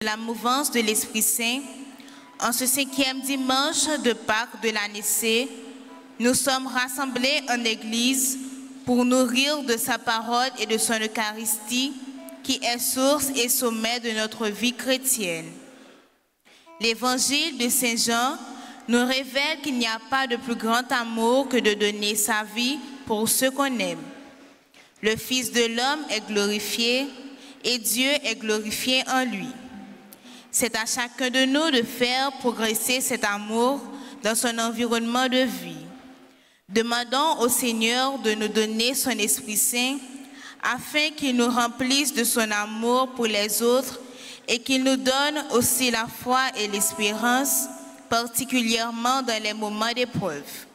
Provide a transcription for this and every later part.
La mouvance de l'Esprit Saint, en ce 5e dimanche de Pâques de l'année C, nous sommes rassemblés en Église pour nourrir de sa parole et de son Eucharistie qui est source et sommet de notre vie chrétienne. L'Évangile de Saint Jean nous révèle qu'il n'y a pas de plus grand amour que de donner sa vie pour ceux qu'on aime. Le Fils de l'homme est glorifié et Dieu est glorifié en lui. C'est à chacun de nous de faire progresser cet amour dans son environnement de vie. Demandons au Seigneur de nous donner son Esprit Saint afin qu'il nous remplisse de son amour pour les autres et qu'il nous donne aussi la foi et l'espérance, particulièrement dans les moments d'épreuve.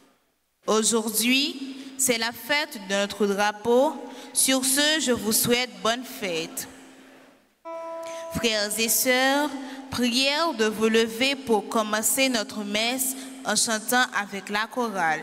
Aujourd'hui, c'est la fête de notre drapeau. Sur ce, je vous souhaite bonne fête. Frères et sœurs, prière de vous lever pour commencer notre messe en chantant avec la chorale.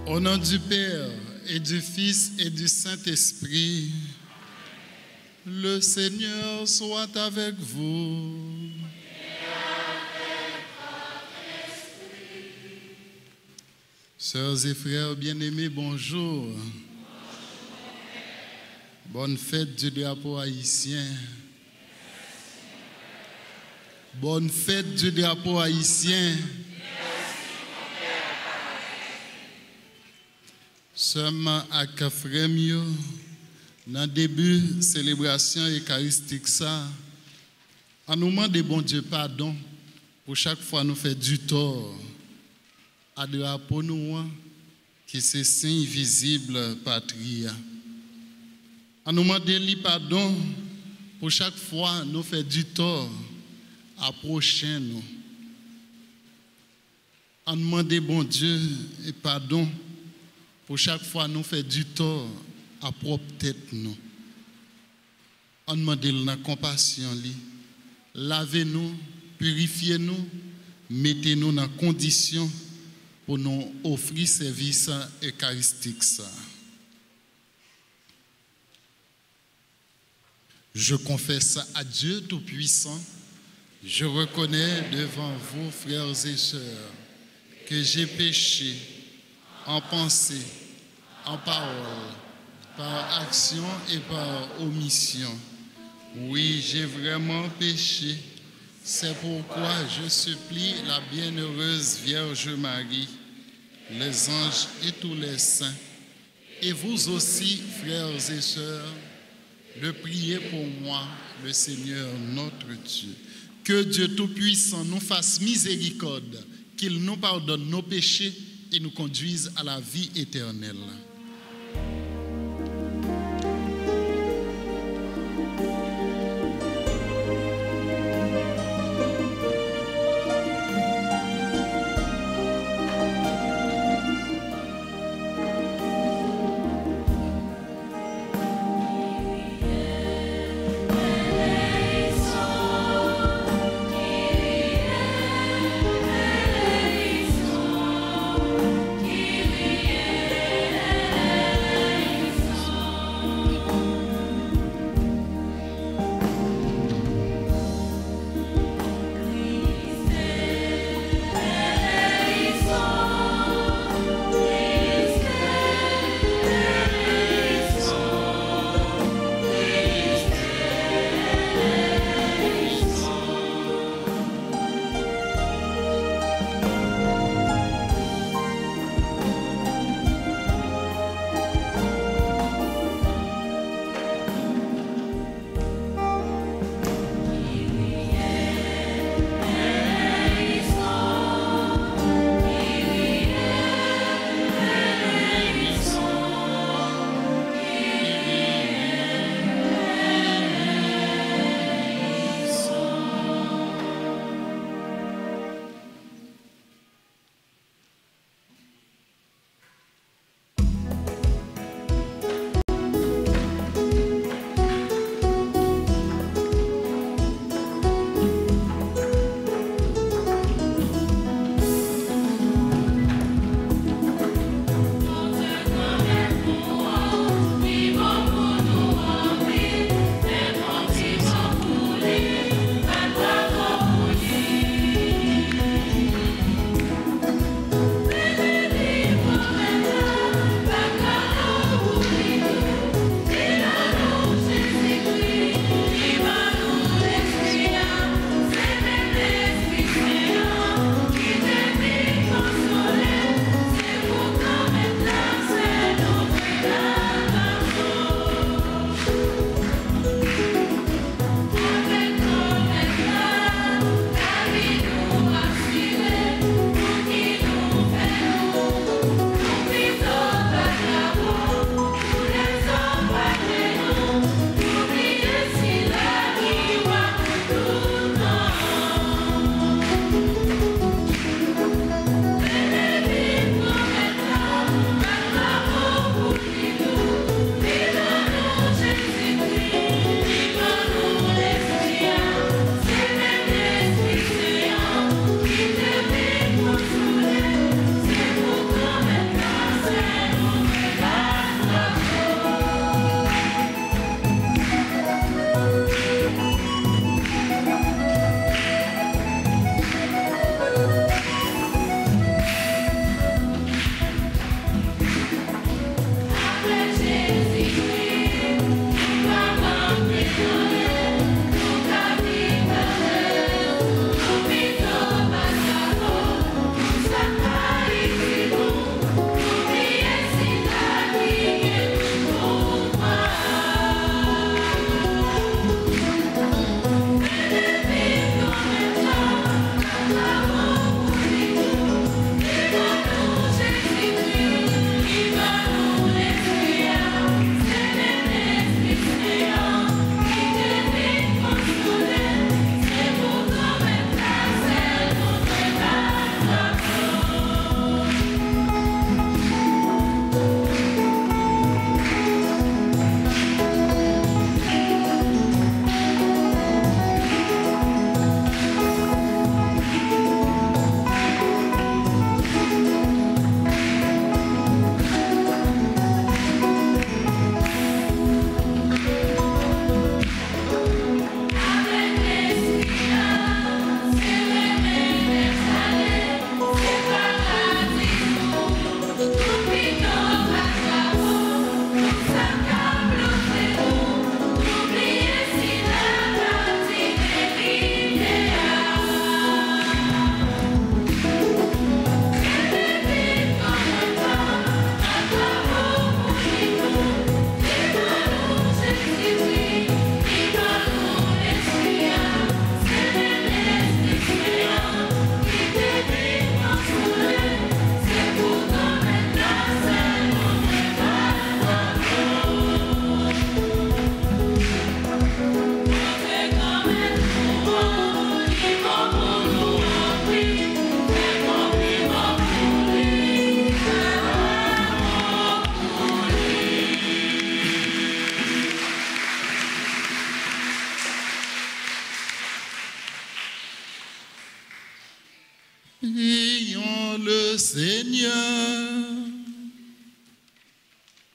Au nom du Père et du Fils et du Saint-Esprit, le Seigneur soit avec vous. Et avec votre esprit. Sœurs et frères bien-aimés, bonjour. Bonne fête du drapeau haïtien. Bonne fête du drapeau haïtien. Seulement à Kafremio, dans le début de la célébration eucharistique, on nous demande bon Dieu pardon pour chaque fois nous fait du tort à drapeau nous qui c'est signe visible patrie. On nous demande pardon pour chaque fois nous fait du tort à prochain nous. On nous demande bon Dieu et pardon pour chaque fois nous fait du tort à propre tête nous. On demande la compassion, lavez-nous, purifiez-nous, mettez-nous dans condition pour nous offrir service eucharistique. Je confesse à Dieu Tout-Puissant, je reconnais devant vous, frères et sœurs, que j'ai péché en pensée, en parole, par action et par omission. Oui, j'ai vraiment péché. C'est pourquoi je supplie la bienheureuse Vierge Marie, les anges et tous les saints, et vous aussi, frères et sœurs, de prier pour moi, le Seigneur notre Dieu. Que Dieu Tout-Puissant nous fasse miséricorde, qu'il nous pardonne nos péchés et nous conduise à la vie éternelle. Seigneur,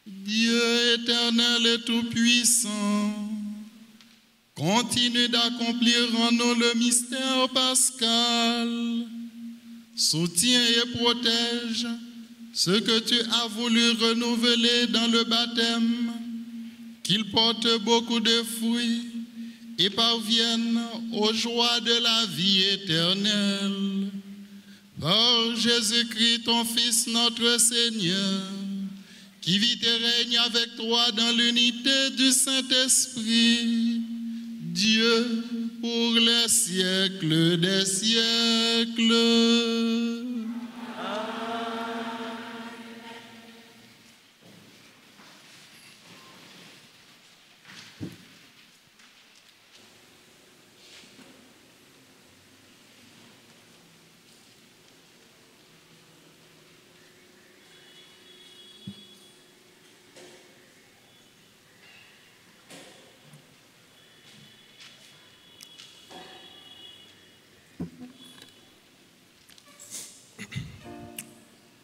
Dieu éternel et tout-puissant, continue d'accomplir en nous le mystère pascal. Soutiens et protège ce que tu as voulu renouveler dans le baptême, qu'il porte beaucoup de fruits et parvienne aux joies de la vie éternelle. Par Jésus-Christ, ton Fils, notre Seigneur, qui vit et règne avec toi dans l'unité du Saint-Esprit, Dieu pour les siècles des siècles.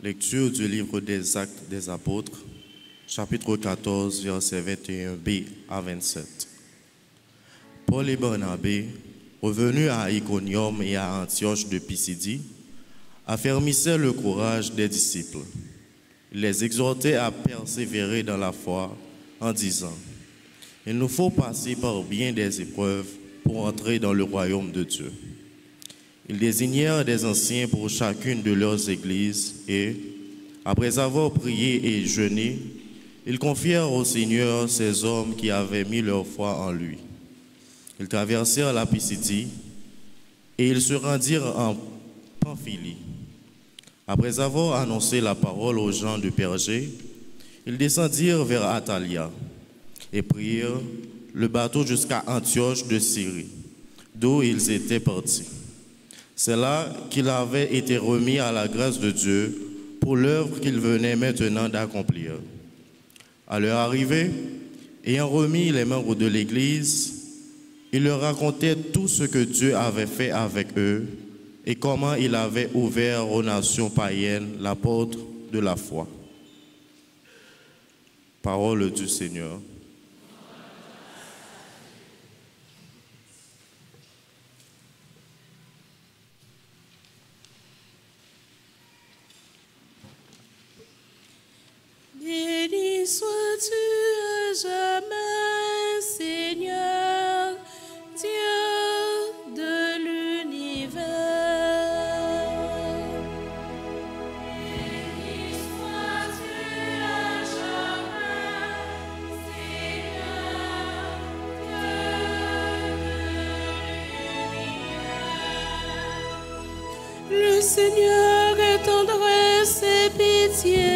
Lecture du livre des Actes des Apôtres, chapitre 14, versets 21b à 27. Paul et Barnabé, revenus à Iconium et à Antioche de Pisidie, affermissaient le courage des disciples. Ils les exhortaient à persévérer dans la foi en disant: « Il nous faut passer par bien des épreuves pour entrer dans le royaume de Dieu. » Ils désignèrent des anciens pour chacune de leurs églises et, après avoir prié et jeûné, ils confièrent au Seigneur ces hommes qui avaient mis leur foi en lui. Ils traversèrent la Pisidie et ils se rendirent en Pamphylie. Après avoir annoncé la parole aux gens de Pergé, ils descendirent vers Attalia et prirent le bateau jusqu'à Antioche de Syrie, d'où ils étaient partis. C'est là qu'il avait été remis à la grâce de Dieu pour l'œuvre qu'il venait maintenant d'accomplir. À leur arrivée, ayant remis les membres de l'Église, il leur racontait tout ce que Dieu avait fait avec eux et comment il avait ouvert aux nations païennes la porte de la foi. Parole du Seigneur. Béni sois-tu à jamais, Seigneur, Dieu de l'univers. Béni sois-tu à jamais, Seigneur, Dieu de l'univers. Le Seigneur est tendresse et pitié.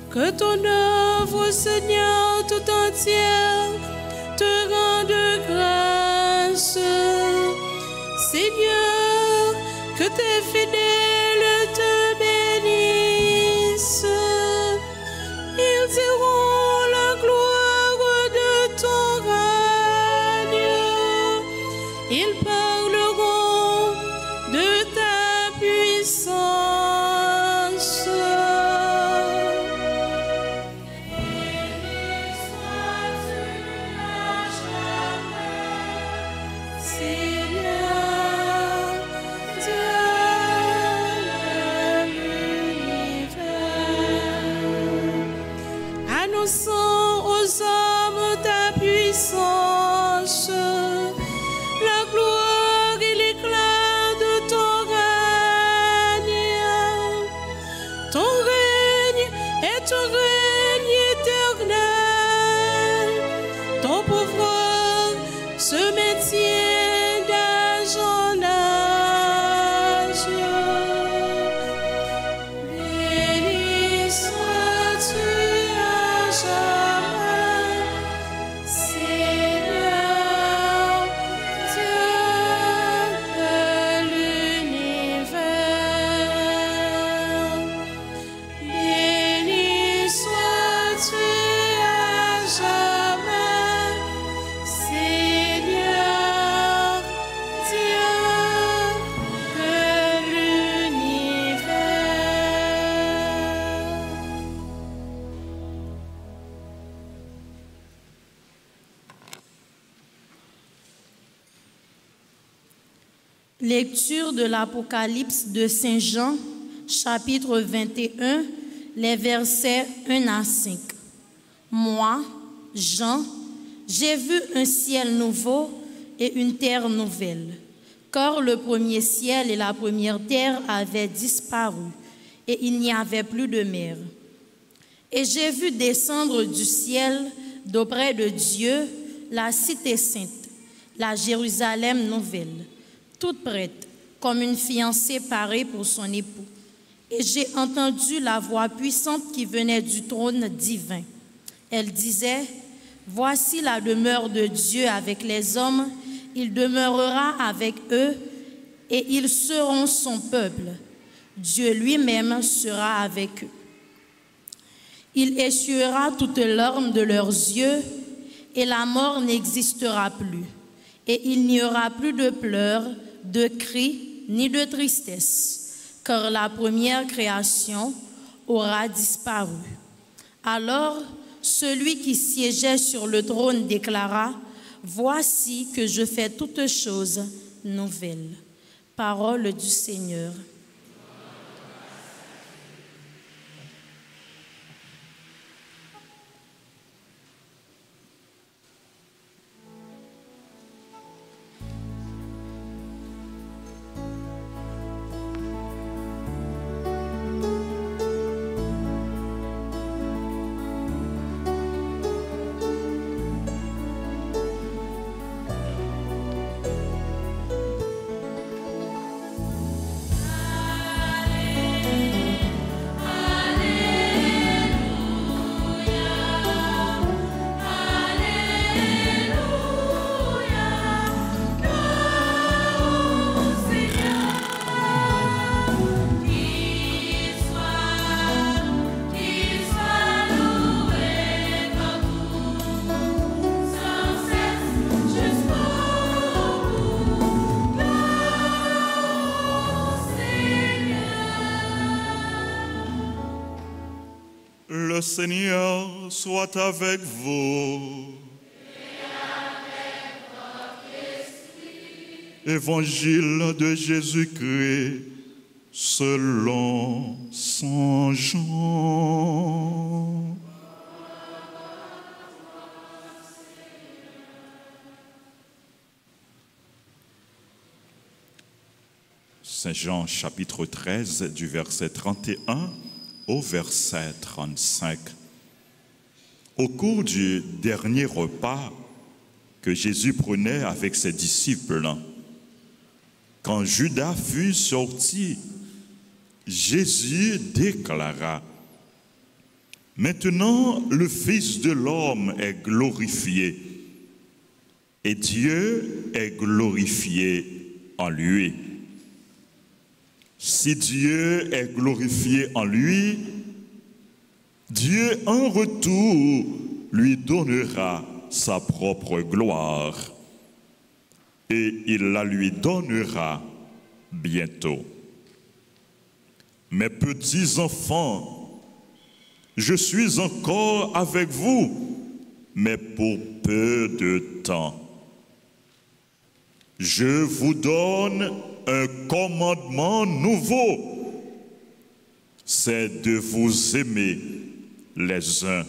Que ton œuvre, Seigneur, tout entière, te rende grâce. Seigneur, que tes fidèles te bénissent. Ils diront la gloire de ton règne. Ils parleront de ta puissance. Aux hommes ta puissance, la gloire et l'éclat de ton règne. Ton règne est un règne éternel. Ton pouvoir se maintient Lecture de l'Apocalypse de Saint Jean, chapitre 21, les versets 1 à 5. Moi, Jean, j'ai vu un ciel nouveau et une terre nouvelle, car le premier ciel et la première terre avaient disparu, et il n'y avait plus de mer. Et j'ai vu descendre du ciel, d'auprès de Dieu, la cité sainte, la Jérusalem nouvelle, toute prête, comme une fiancée parée pour son époux. Et j'ai entendu la voix puissante qui venait du trône divin. Elle disait, « Voici la demeure de Dieu avec les hommes, il demeurera avec eux, et ils seront son peuple. Dieu lui-même sera avec eux. Il essuiera toutes larmes de leurs yeux, et la mort n'existera plus. Et il n'y aura plus de pleurs, de cris, ni de tristesse, car la première création aura disparu. » Alors, celui qui siégeait sur le trône déclara, « Voici que je fais toutes choses nouvelles. » Parole du Seigneur. Le Seigneur soit avec vous. Et avec votre esprit. Évangile de Jésus-Christ selon Saint Jean. Saint Jean chapitre 13 du verset 31 au verset 35. Au cours du dernier repas que Jésus prenait avec ses disciples, quand Judas fut sorti, Jésus déclara, « Maintenant le Fils de l'homme est glorifié, et Dieu est glorifié en lui. Si Dieu est glorifié en lui, Dieu en retour lui donnera sa propre gloire, et il la lui donnera bientôt. Mes petits enfants, je suis encore avec vous, mais pour peu de temps. Je vous donne un commandement nouveau, c'est de vous aimer les uns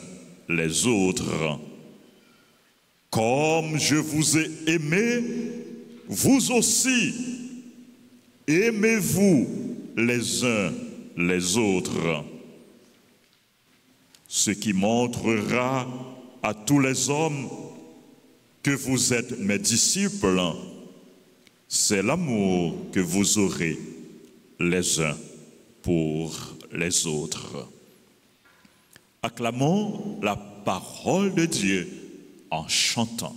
les autres. Comme je vous ai aimé, vous aussi, aimez-vous les uns les autres. Ce qui montrera à tous les hommes que vous êtes mes disciples, c'est l'amour que vous aurez les uns pour les autres. Acclamons la parole de Dieu en chantant.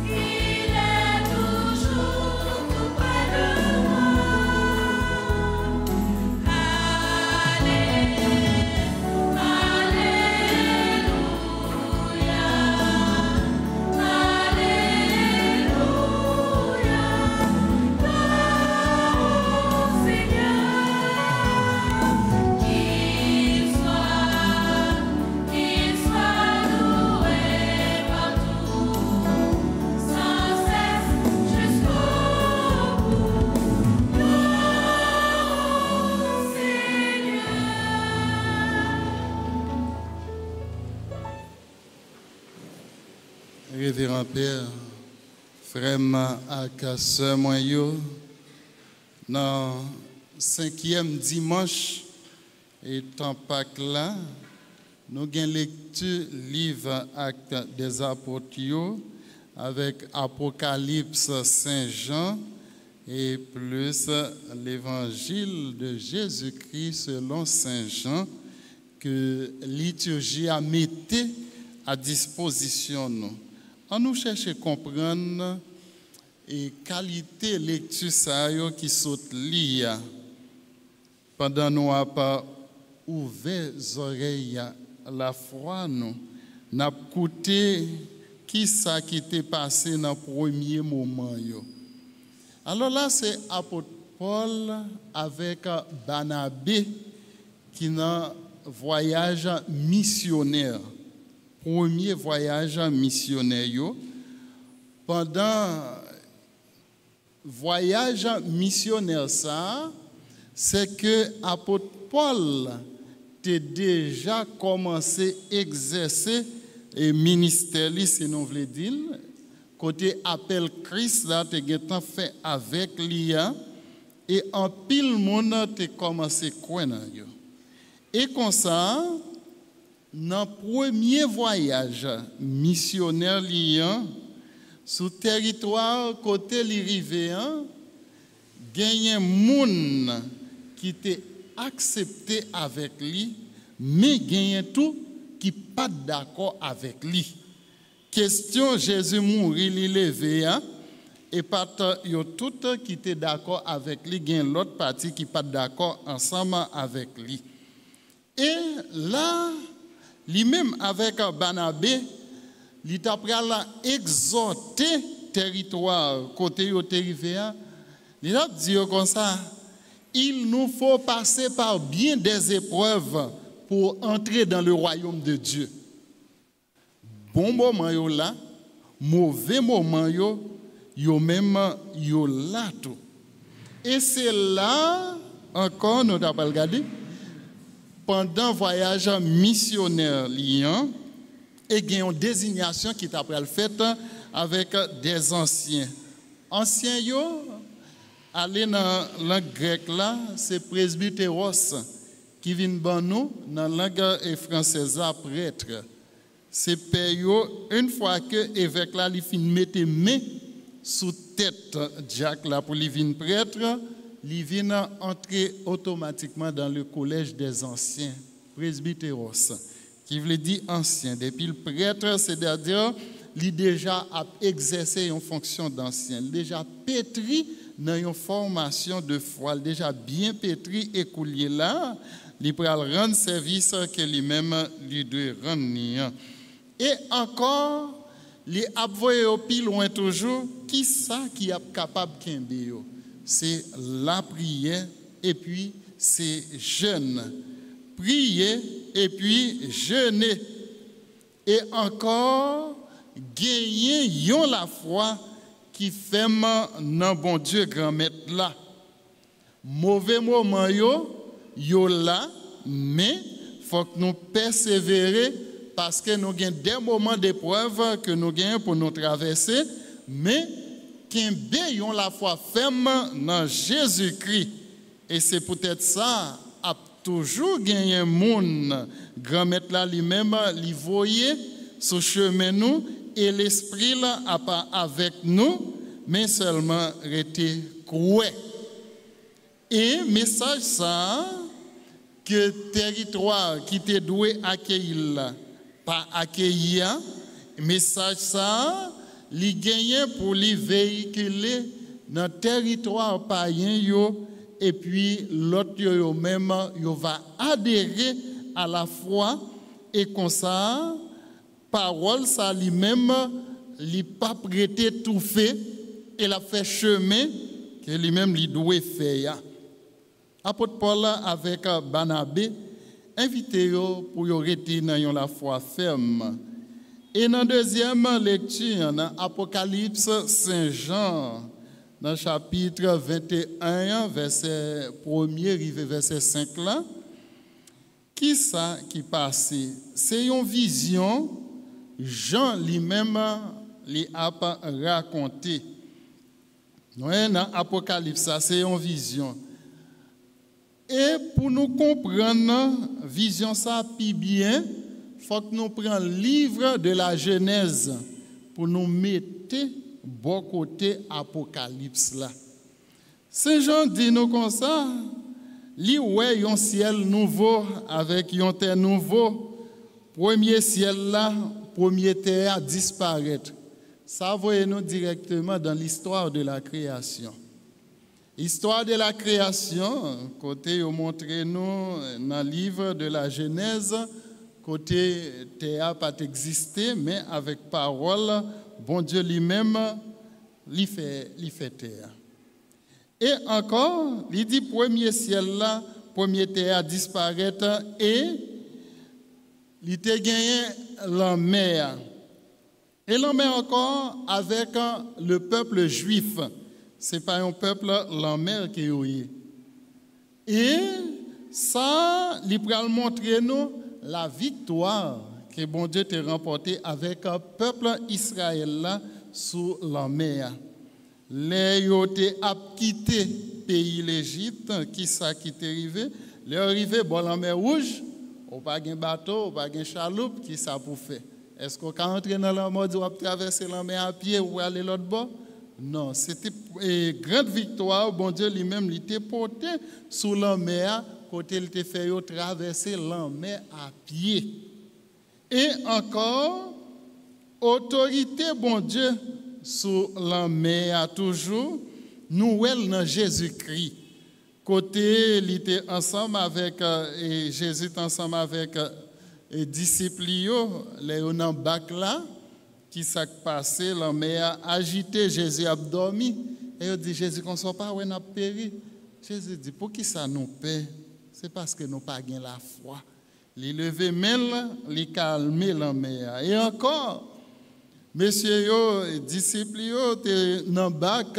Il est toujours tout près de moi. Frère ak sœur moi yo, dans 5e dimanche et temps Pâques là, nous avons lecture livre Actes des Apôtres yo, avec Apocalypse Saint-Jean et plus l'évangile de Jésus-Christ selon Saint-Jean que liturgie a mis à disposition nous. On nous cherche à comprendre et qualité lecture ça qui saute lire pendant nous a pas ouvert les oreilles la foi nous n'a écouté qui ça qui était passé dans le premier moment yo. Alors là c'est apôtre Paul avec Barnabé qui dans voyage missionnaire. Premier voyage missionnaire yo. Pendant voyage missionnaire ça, c'est que apôtre Paul a déjà commencé à exercer le ministère, si nous voulons dire, côté appel Christ là, tu as fait avec l'IA, et en pile monde a commencé à connaître. Et comme ça, dans le premier voyage missionnaire liant, sous territoire côté l'Irivéen, il y a un monde qui était accepté avec lui, mais il y a tout qui n'est pas d'accord avec lui. Question Jésus mourit, il levé, et pas tout qui était d'accord avec lui, il y a l'autre partie qui n'est pas d'accord ensemble avec lui. Et là, lui-même avec Barnabé, il t'a exhorté territoire côté Rivéa. Il a dit comme ça, il nous faut passer par bien des épreuves pour entrer dans le royaume de Dieu. Bon moment yo là, mauvais moment yo même yo là tout. Et c'est là encore nous t'as pas regardé pendant voyage missionnaire liant et il y a une désignation qui t'a faite avec des anciens. Anciens yo aller dans la langue grecque là, c'est presbytéros qui vient ban nous dans la langue française prêtre. C'est père une fois que évêque là il fin mettre main sous tête Jacques là pour lui venir prêtre, il vient entrer automatiquement dans le collège des anciens, presbytéros, qui veut dire ancien. Depuis le prêtre, c'est-à-dire il déjà a exercé une fonction d'ancien, déjà pétri dans une formation de foi, déjà bien pétri et coulé là, il peut rendre service que lui-même lui doit rendre. Et encore, les avoyer au plus loin toujours, qui ça qui est capable de faire? C'est la prière et puis c'est jeûne. Prier et puis jeûner. Et encore, gagner la foi qui fait dans bon Dieu grand maître là. Mauvais moment yo là, mais faut que nous persévérer parce que nous avons des moments d'épreuve que nous gagnons pour nous traverser, mais qu'ayons la foi ferme dans Jésus-Christ. Et c'est peut-être ça, a toujours gagné un monde, grand maître là lui-même, lui voyait sur chemin nous, et l'esprit là a pas avec nous, mais seulement été croué. Et message ça, que territoire qui te doit accueillir, pas accueillir, message ça, li gagné pour li véhiculer dans territoire païen yo, et puis l'autre yo même yo va adhérer à la foi, et comme ça parole ça lui-même li pas prêté tout fait et la fait chemin que lui-même li doit faire. Apôtre Paul avec Barnabé invité yo pour yo rester dans la foi ferme. Et dans la deuxième lecture, dans Apocalypse Saint-Jean, dans le chapitre 21, verset 1er, arrivé verset 5 là, qui ça qui passe? C'est une vision, Jean lui-même li a raconté. Nous dans Apocalypse, ça c'est une vision. Et pour nous comprendre vision ça plus bien, faut que nous prenions le livre de la Genèse pour nous mettre bon côté Apocalypse là. Saint Jean dit nous comme ça, li ouais un ciel nouveau avec un terre nouveau, premier ciel là, premier terre disparaître. Ça voyez nous directement dans l'histoire de la création. Histoire de la création, côté vous montrez nous dans le livre de la Genèse, côté terre pas existé, mais avec parole, bon Dieu lui-même lui fait terre. Et encore, il dit premier ciel là, premier terre disparaître et il a gagné la mer. Et la mer encore avec le peuple juif. Ce n'est pas un peuple la mer qui est. Et ça, il va montrer nous la victoire que bon Dieu t'a remportée avec le peuple Israël là sous la mer. Les yoté a quitté pays l'Égypte, qui ça qui est arrivé? Les arrivé bon la mer Rouge, ou pas un bateau, ou pas un chaloupe, qui ça pour faire? Est-ce qu'on peut entrer dans la mer, ou traverser la mer à pied ou aller l'autre bord? Non, c'était une grande victoire. Bon Dieu lui-même il était porté sous la mer, côté il était fait traverser la mer à pied. Et encore, autorité, bon Dieu, sous la mer toujours, nous dans Jésus-Christ. Côté, il était ensemble avec, et Jésus ensemble avec les disciples, les en bac là, qui s'est passé, la mer a agité, Jésus a dormi. Et il dit, Jésus, qu'on ne soit pas, on a péri. Jésus dit, pour qui ça nous paie? C'est parce que nous n'avons pas gagné la foi. Il levé main, il calmer la mer. Et encore, messieurs, les disciples, étaient dans le bac,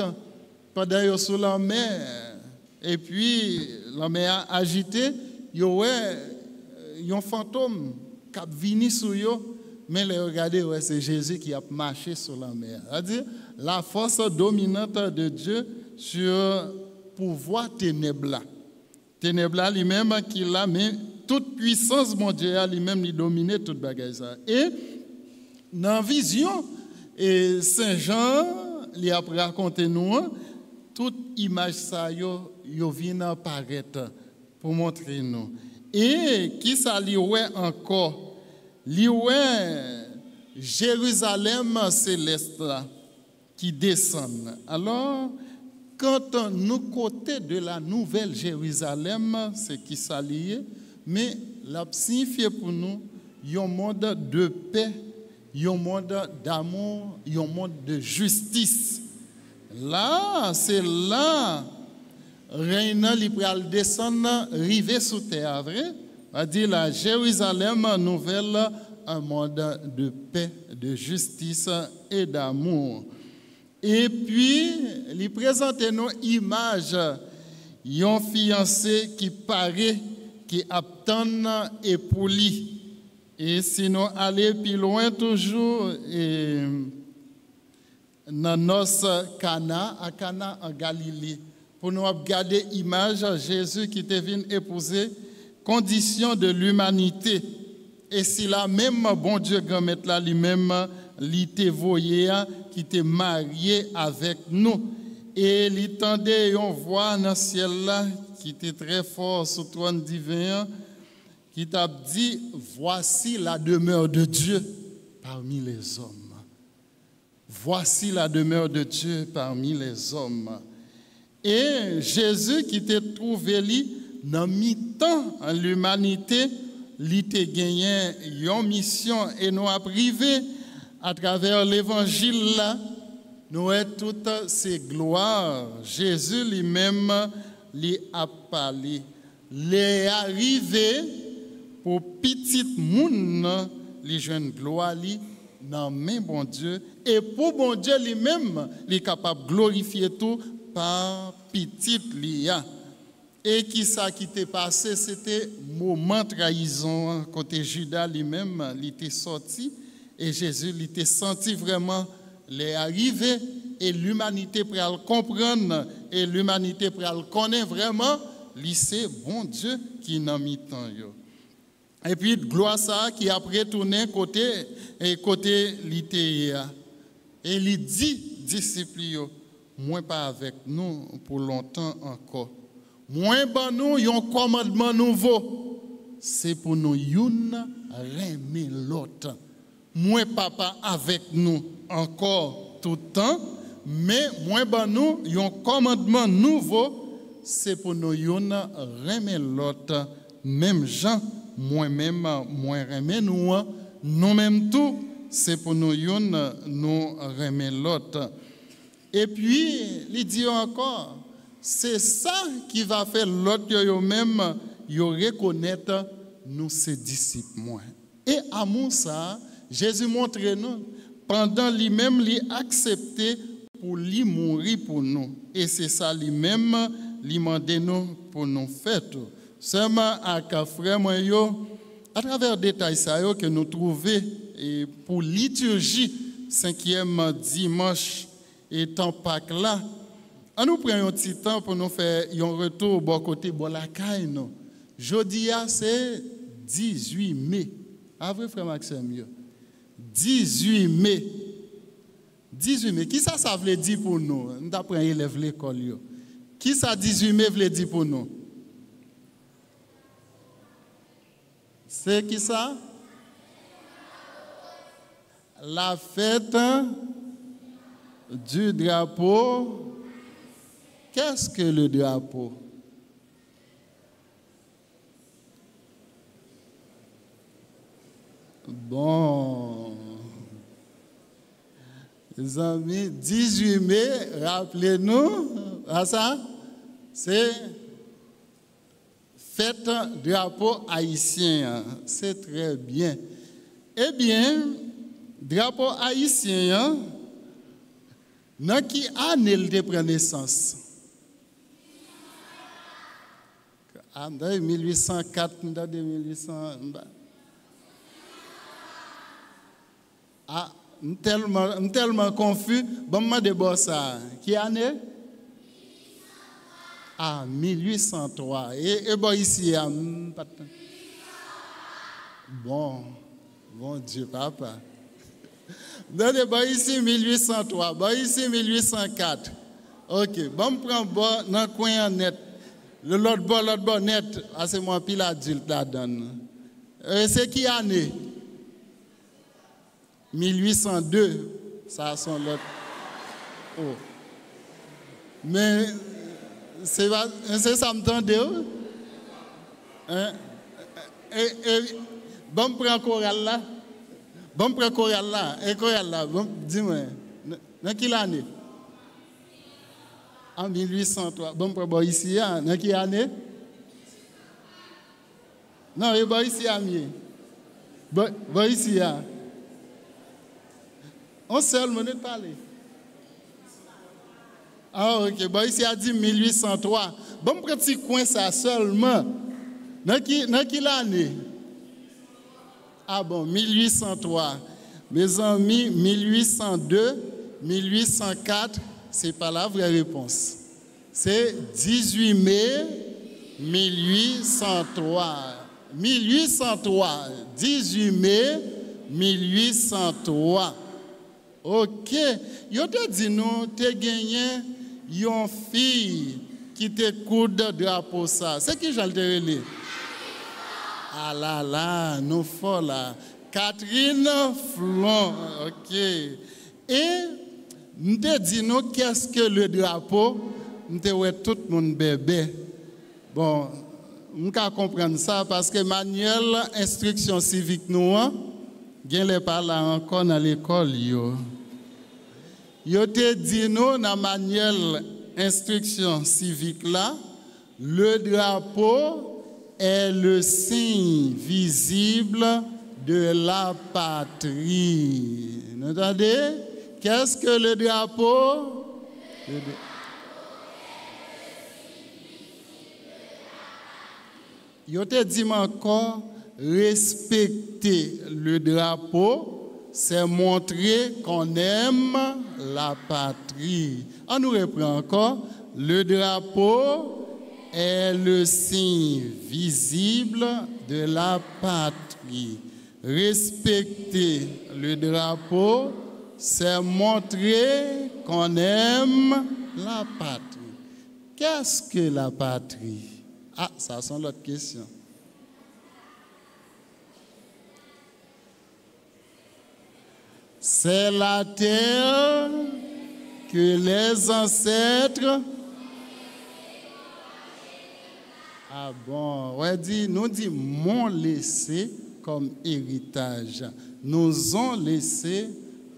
pendant qu'ils sont sous la mer. Et puis, la mer a agité, il y a un fantôme qui a venu sur eux. Mais regardez, c'est Jésus qui a marché sur la mer. C'est-à-dire la force dominante de Dieu sur le pouvoir ténèbres. Ténèbres lui-même qui l'a, mais toute puissance, mon Dieu, lui-même, il domine toute bagaille. Et dans la vision, Saint Jean, il a raconté nous, toute image ça, il vient apparaître pour montrer nous. Et qui ça lui encore? Jérusalem céleste là, qui descend. Alors, quand nous côté de la nouvelle Jérusalem, c'est qui s'allie, mais la signifie pour nous un monde de paix, un monde d'amour, un monde de justice. Là, c'est là, Réina libéral descend, rivé sous terre, vrai? On dit la Jérusalem nouvelle, un monde de paix, de justice et d'amour. Et puis, il présente nos images, un fiancé qui paraît, qui attend et poli. Et sinon, aller plus loin toujours, dans notre Cana, à Cana en Galilée, pour nous regarder l'image de Jésus qui est venu épouser condition de l'humanité. Et si la même bon Dieu grand-mère là lui-même l'était voyé qui était marié avec nous et il tendait on voit dans le ciel là qui était très fort sur le trône divin qui t'a dit voici la demeure de Dieu parmi les hommes. Voici la demeure de Dieu parmi les hommes. Et Jésus qui t'a trouvé lui dans mi-temps en l'humanité, il a gagné une mission et nous a privé à travers l'évangile là, nous avons toutes ces gloires. Jésus lui-même lui a parlé. Il est arrivé pour petit monde, les jeunes gloires dans main bon Dieu et pour bon Dieu lui-même, il est capable de glorifier tout par petit lia. Et qui ça qui t'est passé, c'était moment trahison côté Judas lui-même, il était sorti et Jésus il était senti vraiment les arrivées et l'humanité pour le comprendre et l'humanité pour le connaître vraiment, c'est bon Dieu qui n'a mis temps. Et puis, gloire ça qui a retourné côté littéraire. Et il dit, disciples, moins pas avec nous pour longtemps encore. Moins ben nous, un commandement nouveau. C'est pour nous, aimer l'autre. Moins papa avec nous encore tout le temps. Mais moins ben nous, un commandement nouveau. C'est pour nous, aimer l'autre. Même gens. Moi-même, moi remets nous, nous-mêmes tout, c'est pour nous nous remet l'autre. Et puis, il dit encore, c'est ça qui va faire l'autre eux-mêmes, ils reconnaître nous ses disciples. Moi. Et à mon ça, Jésus montre nous, pendant lui-même, lui accepter pour lui mourir pour nous. Et c'est ça lui-même, lui demander nous pour nous faire tout. Seulement à frère moi à travers des détails que nous trouvons pour liturgie 5e dimanche et temps Pâques là, nous prenons un petit temps pour nous faire un retour au bon côté de la caille. Jeudi c'est 18 mai. Ah vrai frère Maxime 18 mai. 18 mai. Qui ça veut dire pour nous? Nous apprenons élève l'école. Qui ça 18 mai veut dire pour nous? C'est qui ça? La fête du drapeau. Qu'est-ce que le drapeau? Bon. Les amis, 18 mai, rappelez-nous, à ça, c'est fête drapeau haïtien, c'est très bien. Eh bien, drapeau haïtien, dans qui année il prend naissance? En 1804, en 1800. Ah, tellement confus. Bon, moi de ça. Qui année? Ah, 1803. Et bon, ici, bon Dieu, papa. Bon, ici, 1803. Bon, ici, 1804. Ok, bon, prends bon, dans le coin net. L'autre bord net, c'est moi, pile adulte la donne. C'est qui année? 1802. Ça, sont l'autre. Oh. Mais. C'est ça, m'entendez? Bon, prends choral là. Bon, prends choral là. Et choral là. Bon, dis-moi. Dans quelle année? En 1803. Bon, prends ici. Dans quelle année? Non, il bon ici à mieux. Bon, ici. On seul minute parler. Ah, ok. Bon, ici, a dit 1803. Bon, petit coin, ça seulement. Dans quelle année? Ah bon, 1803. Mes amis, 1802, 1804, c'est pas la vraie réponse. C'est 18 mai 1803. 1803. 18 mai 1803. Ok. Yo te dit nous, te gagné une fille qui te coude de drapeau ça. C'est qui j'en te relé? Ah là, nous fort là. Catherine Flon. Ok. Et nous te dit nous qu'est-ce que le drapeau? Nous te ouais tout le monde bébé. Bon, nous can comprendre ça parce que manuel instruction civique nous gain les par là encore dans l'école yo. Yo te dit nous dans manuel instruction civique là, le drapeau est le signe visible de la patrie. Vous entendez? Qu'est-ce que le drapeau? Yo te dit encore respecter le drapeau, c'est montrer qu'on aime la patrie. On nous reprend encore. Le drapeau est le signe visible de la patrie. Respecter le drapeau, c'est montrer qu'on aime la patrie. Qu'est-ce que la patrie? Ah, ça c'est l'autre question. C'est la terre que les ancêtres... Ah bon, ouais, nous dit m'ont laissé comme héritage. Nous ont laissé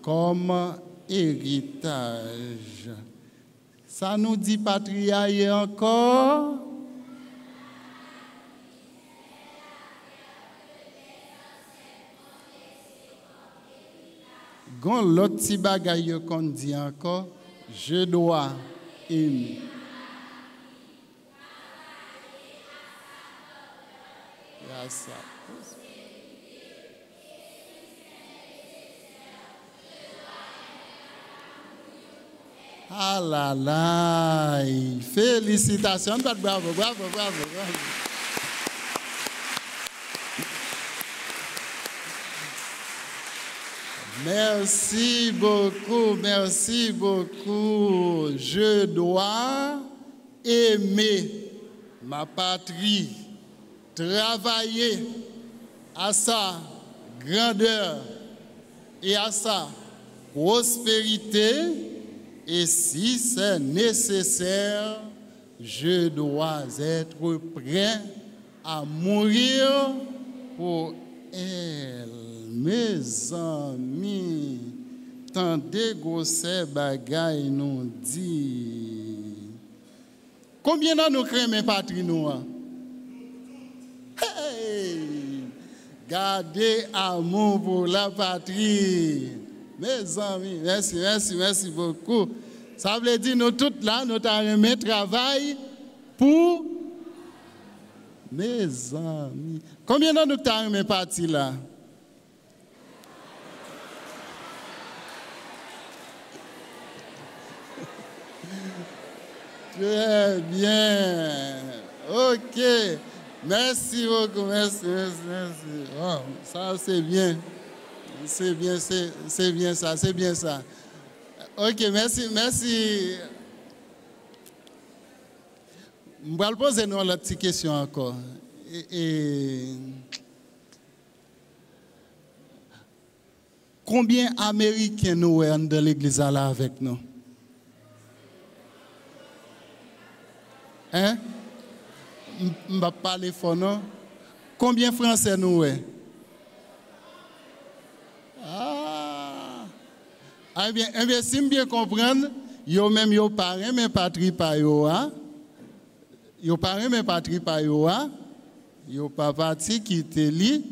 comme héritage. Ça nous dit patria et encore. Gon l'autre petit bagaille qu'on dit encore, je dois aimer. Ça. Ah là là, félicitations, bravo, bravo, bravo, bravo. Merci beaucoup, merci beaucoup. Je dois aimer ma patrie. Travailler à sa grandeur et à sa prospérité, et si c'est nécessaire, je dois être prêt à mourir pour elle. Mes amis, tant de grosses bagailles nous dit. Combien de nous craignons patrie noire? Hey, gardez amour pour la patrie. Mes amis, merci, merci, merci beaucoup. Ça veut dire nous tous là, nous avons travail pour mes amis. Combien de nous avons parti là? Très bien. OK. Merci beaucoup, merci, merci, merci. Oh, ça, c'est bien. C'est bien, c'est bien ça, c'est bien ça. OK, merci, merci. Je vais poser une petite question encore. Combien d'Américains nous sommes dans l'église là avec nous? Hein? Je ne vais pas parler fort, non? Combien de Français nous sommes? Ah bien, si je bien comprendre, yo même yo parents mais patrie pa yo a. Yo parents mais patrie pa yo a. Yo pas parti quitter li,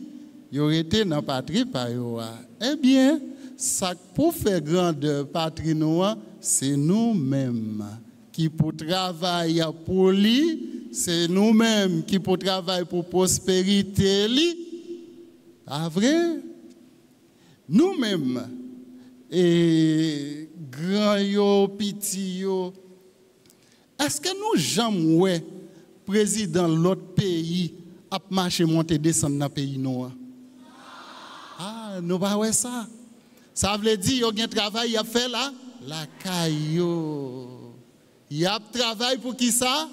yo été dans patrie pa yo a. Eh bien, ça pour faire grandeur patrie noire, c'est nous-mêmes qui pour travailler pour lui, c'est nous-mêmes qui pour travailler pour prospérité lui. Pas vrai? Nous-mêmes et grand yo, petit yo, est-ce que nous jamais ouais président de l'autre pays a marché monter descendre dans le pays noir? Ah, nous pas ouais ça. Ça veut dire qu'il y a un travail à faire là, la caillou. Il y a un travail pour qui ça?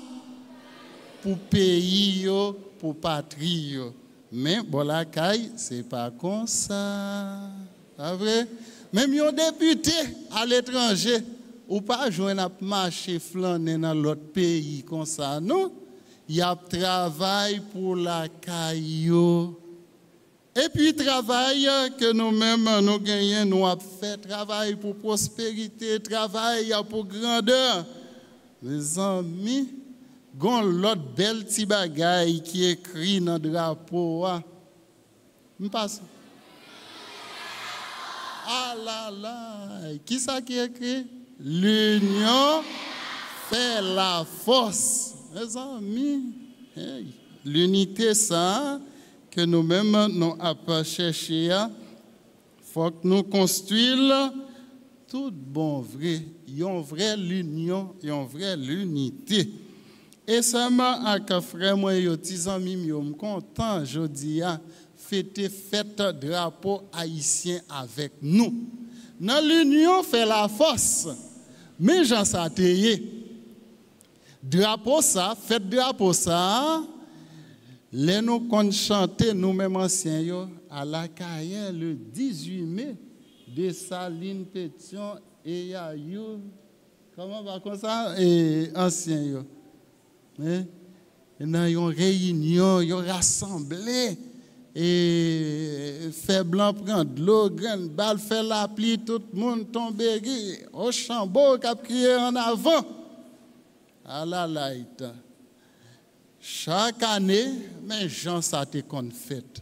Pour pays yo, pour patrie yo. Mais bon la caille, c'est pas comme ça. Pas vrai? Même un député à l'étranger, ou pas joindre à marcher flâner dans l'autre pays comme ça, non? Il y a travail pour la caillou. Et puis travail que nous-mêmes nous gagnons, nous avons fait travail pour prospérité, travail pour grandeur. Mes amis, gon l'autre belle petit bagaille qui écrit dans le drapeau. Me passe. Ah là là, qui ça qui écrit? L'union fait la force. Mes amis, hey, l'unité ça que nous-mêmes nous avons cherché faut que nous construisons tout bon vrai, une vraie l'union, une vraie l'unité. Et seulement avec frère moi et petits amis, je suis content aujourd'hui à fêter fête drapeau haïtien avec nous. Dans l'union fait la force, mais j'en sais drapeau ça, fête drapeau ça, les nous qu'on chanter nous-mêmes anciens yo à la carrière le 18 mai de Saline Pétion et Yayou, comment va comme ça, et anciens yo. Dans une réunion, ils rassemblé et fait blanc prendre l'eau, grande balle fait la pluie, tout le monde tombe au chambeau qui a crié en avant à la light. Chaque année, mes gens ça te qu'on fait.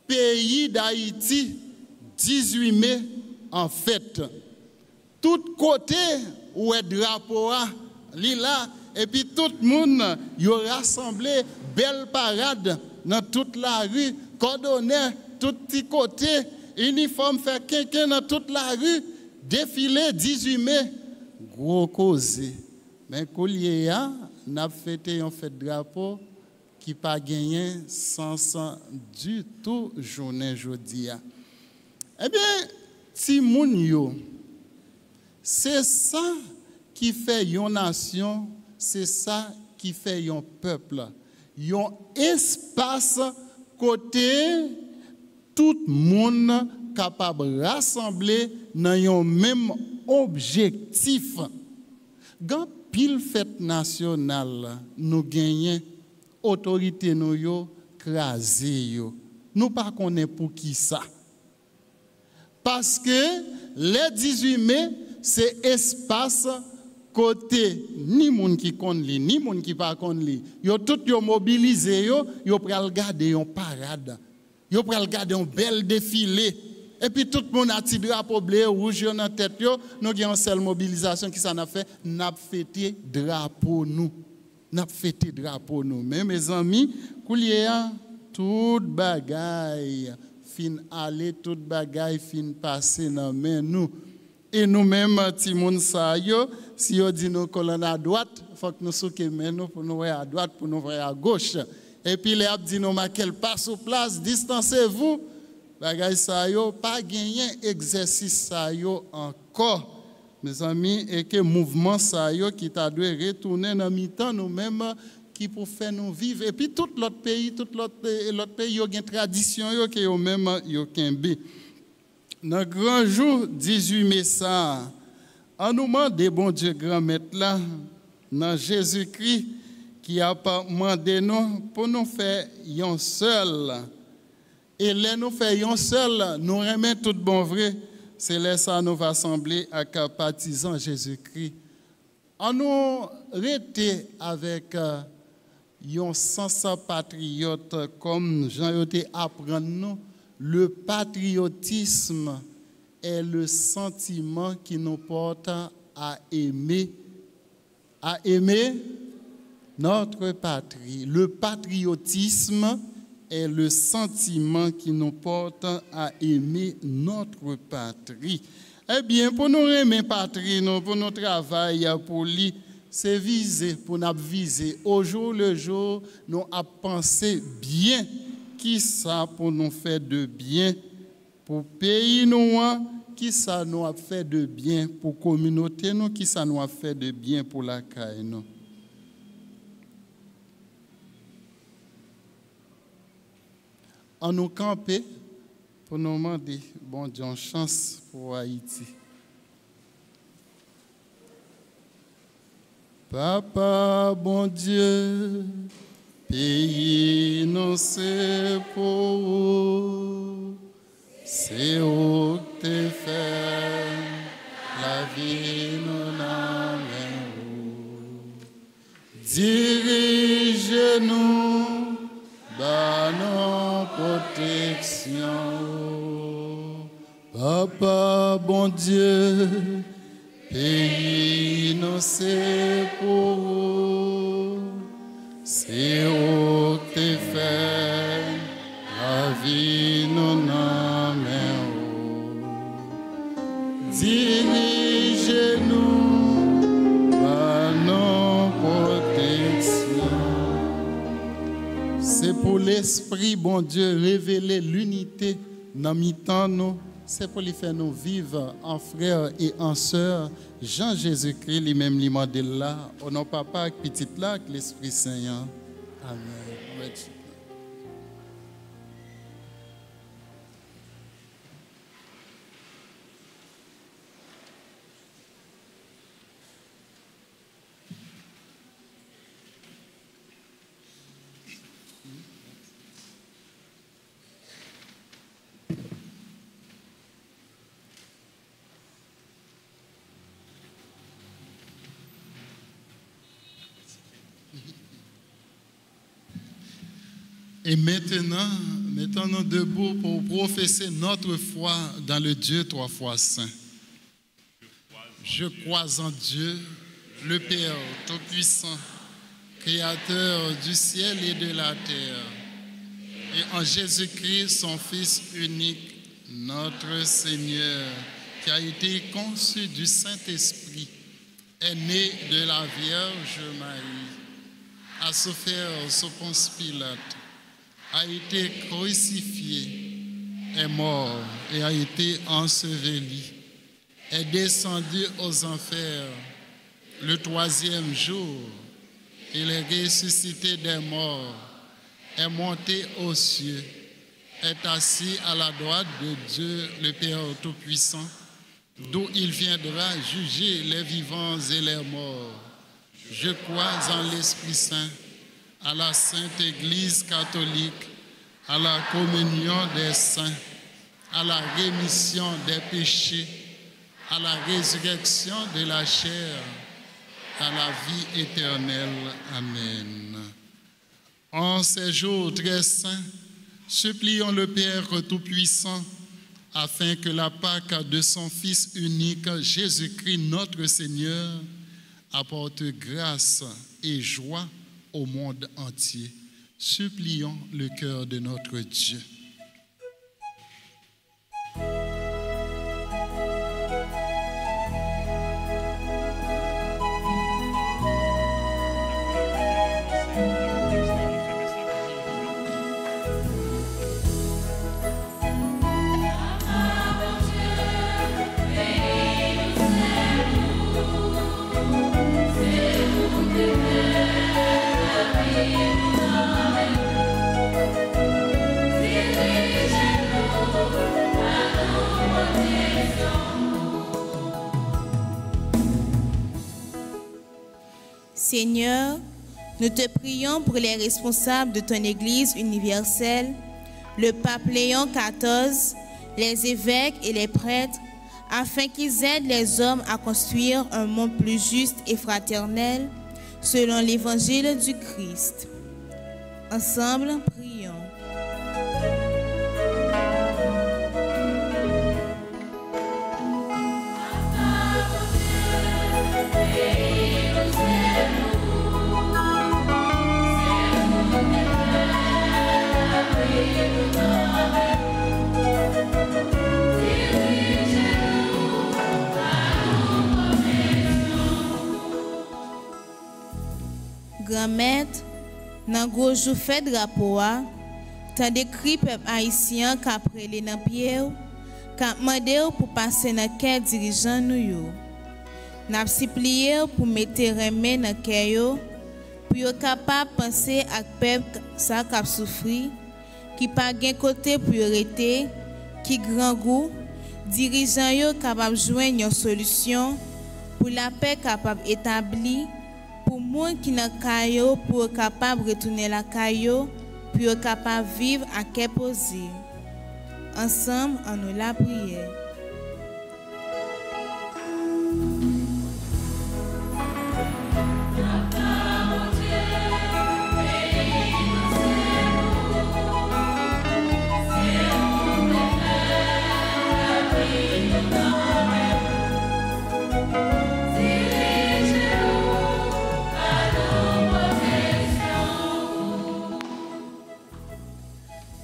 Pays d'Haïti, 18 mai en fête. Tout côté où est drapeau là. Et puis tout le monde y a rassemblé, belle parade dans toute la rue, cordonnier, tout petit côté, uniforme fait quelqu'un dans toute la rue, défilé 18 mai, gros cause. Mais collier n'a fêté un fête drapeau qui pas gagné sans du tout journée jodi. Eh bien, si moun yo, c'est ça qui fait une nation. C'est ça qui fait un peuple. Un espace côté tout le monde capable de rassembler dans un même objectif. Quand pile fête nationale, nous gagnons autorité nous yo crasé yo. Nous pas connaît pour qui ça. Parce que le 18 mai, c'est espace côté ni moun qui konn li ni moun qui pas konn li yo tout yo mobilisé yo pral garder un parade yo pral garder un bel défilé et puis tout le monde a ti drapeau bleu rouge dans tête yo nous gen une seule mobilisation qui ça n'a fait n'a fêté drapeau nous mais mes amis koulier tout bagaille fin aller tout bagaille fin passer dans main nous. Et nous-mêmes, ti moun sa yo, si yo dit nous colonne à droite, il faut que nous souke nous pour nous voir à droite, pour nous voir à gauche. Et puis les ap dit nous maquel pas sur place, distancez-vous. Bagay sa yo, pas gagner exercice sa yo encore. Mes amis, et que mouvement sa yo qui t'a dû retourner dans mi-temps nous-mêmes qui pour faire nous vivre. Et puis tout l'autre pays yo gen tradition yo que yo même yo kembe. Dans le grand jour 18 mai, ça, en nous demande, bon Dieu, grand maître là, dans Jésus-Christ, qui a demandé nous pour nous faire un seul. Et là, nous faisons un seul, nous remettons tout bon vrai. C'est là ça nous va assembler à partisans Jésus-Christ. En nous rester avec un sens patriote, comme Jean-Yoté apprend nous. Le patriotisme est le sentiment qui nous porte à aimer notre patrie. Le patriotisme est le sentiment qui nous porte à aimer notre patrie. Eh bien, pour nous aimer patrie, pour nous travailler pour lui, c'est viser, pour nous viser. Au jour le jour, nous avons pensé bien. Qui ça pour nous faire de bien pour pays nous, qui ça nous a fait de bien pour communauté nous, qui ça nous a fait de bien pour la caille nous. En nous camper pour nous demander bon Dieu chance pour Haïti. Papa bon Dieu, pays nous c'est pour vous, c'est où te fait la vie nous dans vous. Dirige-nous dans nos protections. Papa bon Dieu, pays nous c'est pour vous. C'est où te fait la vie nous n'en Saint-Esprit, bon Dieu, révéler l'unité dans mi-temps nous, c'est pour lui faire nous vivre en frères et en sœurs. Jean Jésus-Christ, lui-même, lui m'a dit là, au nom papa, petit là, avec l'Esprit Saint. Amen. Et maintenant, mettons-nous debout pour professer notre foi dans le Dieu trois fois saint. Je crois en Dieu, le Père Tout-Puissant, Créateur du ciel et de la terre, et en Jésus-Christ, son Fils unique, notre Seigneur, qui a été conçu du Saint-Esprit, est né de la Vierge Marie, a souffert sous Ponce Pilate, a été crucifié, est mort et a été enseveli, est descendu aux enfers le troisième jour, il est ressuscité des morts, est monté aux cieux, est assis à la droite de Dieu le Père Tout-Puissant, d'où il viendra juger les vivants et les morts. Je crois en l'Esprit Saint, à la Sainte Église catholique, à la communion des saints, à la rémission des péchés, à la résurrection de la chair, à la vie éternelle. Amen. En ces jours très saints, supplions le Père Tout-Puissant afin que la Pâque de son Fils unique, Jésus-Christ notre Seigneur, apporte grâce et joie au monde entier. Supplions le cœur de notre Dieu. Seigneur, nous te prions pour les responsables de ton Église universelle, le pape Léon XIV, les évêques et les prêtres, afin qu'ils aident les hommes à construire un monde plus juste et fraternel selon l'évangile du Christ. Ensemble, prions. Grand-maître, dans le gros jour fait drapeau, tant décrit peuple haïtien qu'après les Nampiers, qu'a demandé pour passer dans quel dirigeant nous. N'a supplié pour mettre remè dans cœur pour être capable de penser à peuple ça qui a souffri, qui pas gain côté pour arrêter, qui grand goût, dirigeant yo capable joindre une solution pour la paix capable établie. Pour moi qui n'a caillou pour être capable de retourner la caillou, pour être capable de vivre à quai posé. Ensemble, on nous la prière.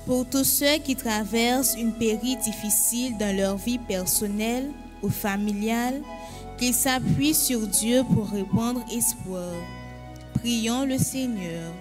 Pour tous ceux qui traversent une période difficile dans leur vie personnelle ou familiale, qu'ils s'appuient sur Dieu pour répandre espoir. Prions le Seigneur.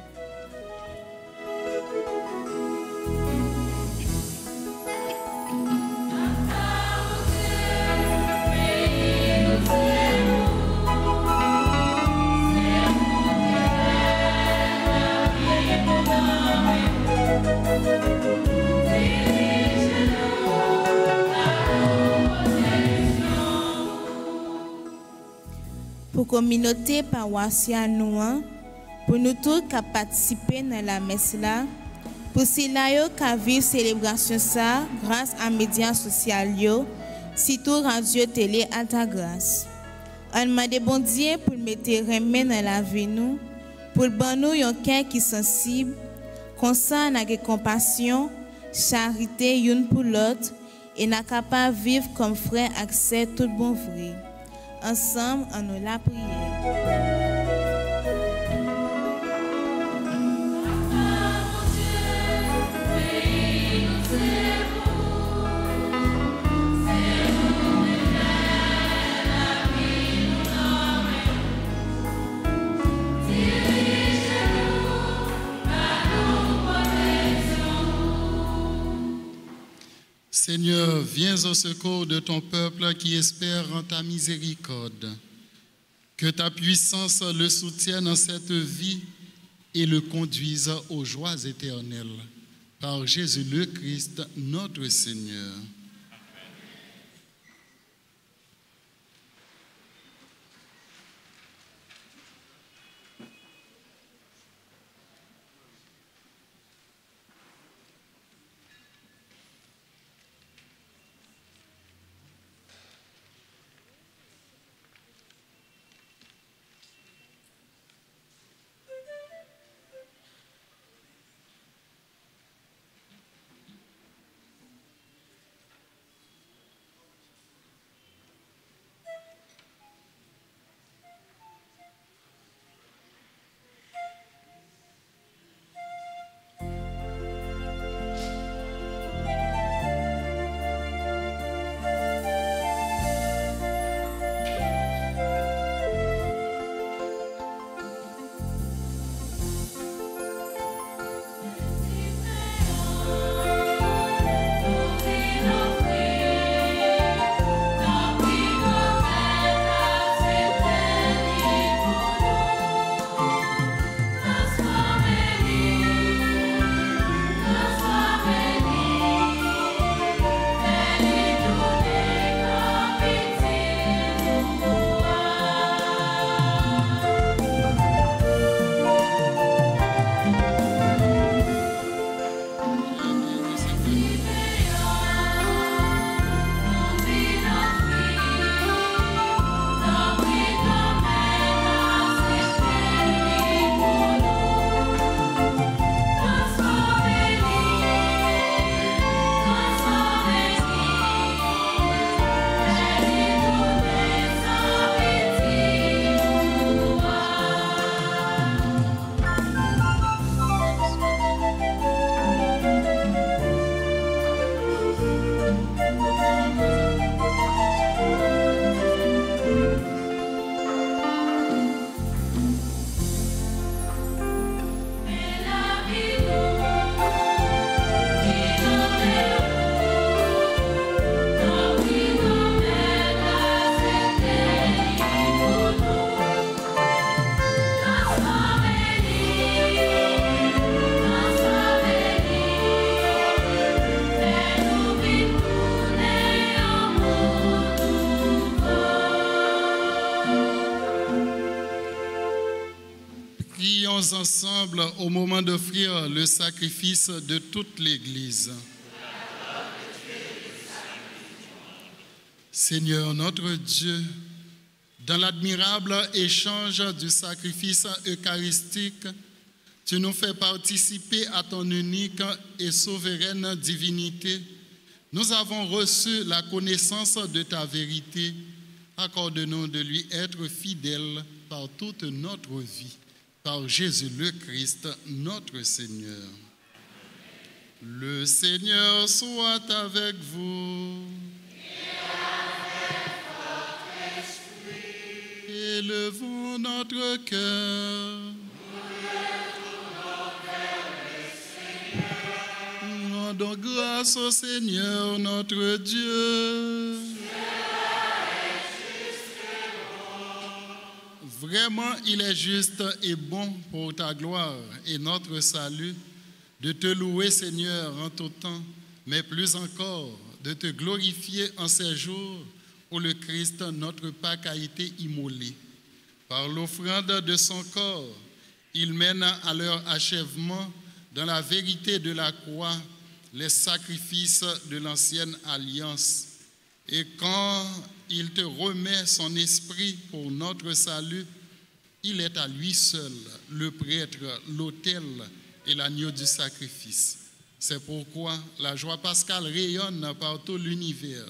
pour communauté paroissiale nous, pour nous tous qui participer dans la messe là, pour cela yo qui vivre célébration ça grâce à médias sociaux yo, surtout radio télé à ta grâce. On demande bon Dieu pour mettre remè dans la vie nous, pour ban nous un cœur qui sensible, comme ça n'a que compassion, charité une pour l'autre et n'a capable vivre comme frère accès tout bon vrai. Ensemble, on nous la prière. Seigneur, viens au secours de ton peuple qui espère en ta miséricorde. Que ta puissance le soutienne dans cette vie et le conduise aux joies éternelles. Par Jésus le Christ, notre Seigneur. Ensemble au moment d'offrir le sacrifice de toute l'Église. Seigneur notre Dieu, dans l'admirable échange du sacrifice eucharistique, tu nous fais participer à ton unique et souveraine divinité. Nous avons reçu la connaissance de ta vérité. Accorde-nous de lui être fidèles par toute notre vie. Par Jésus le Christ, notre Seigneur. Le Seigneur soit avec vous. Élevons notre cœur. Rendons grâce au Seigneur notre Dieu. Vraiment, il est juste et bon pour ta gloire et notre salut de te louer, Seigneur, en tout temps, mais plus encore de te glorifier en ces jours où le Christ, notre Pâque, a été immolé. Par l'offrande de son corps, il mène à leur achèvement dans la vérité de la croix les sacrifices de l'ancienne alliance. Et quand il te remet son esprit pour notre salut, il est à lui seul le prêtre, l'autel et l'agneau du sacrifice. C'est pourquoi la joie pascale rayonne par tout l'univers.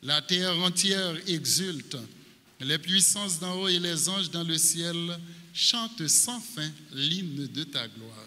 La terre entière exulte. Les puissances d'en haut et les anges dans le ciel chantent sans fin l'hymne de ta gloire.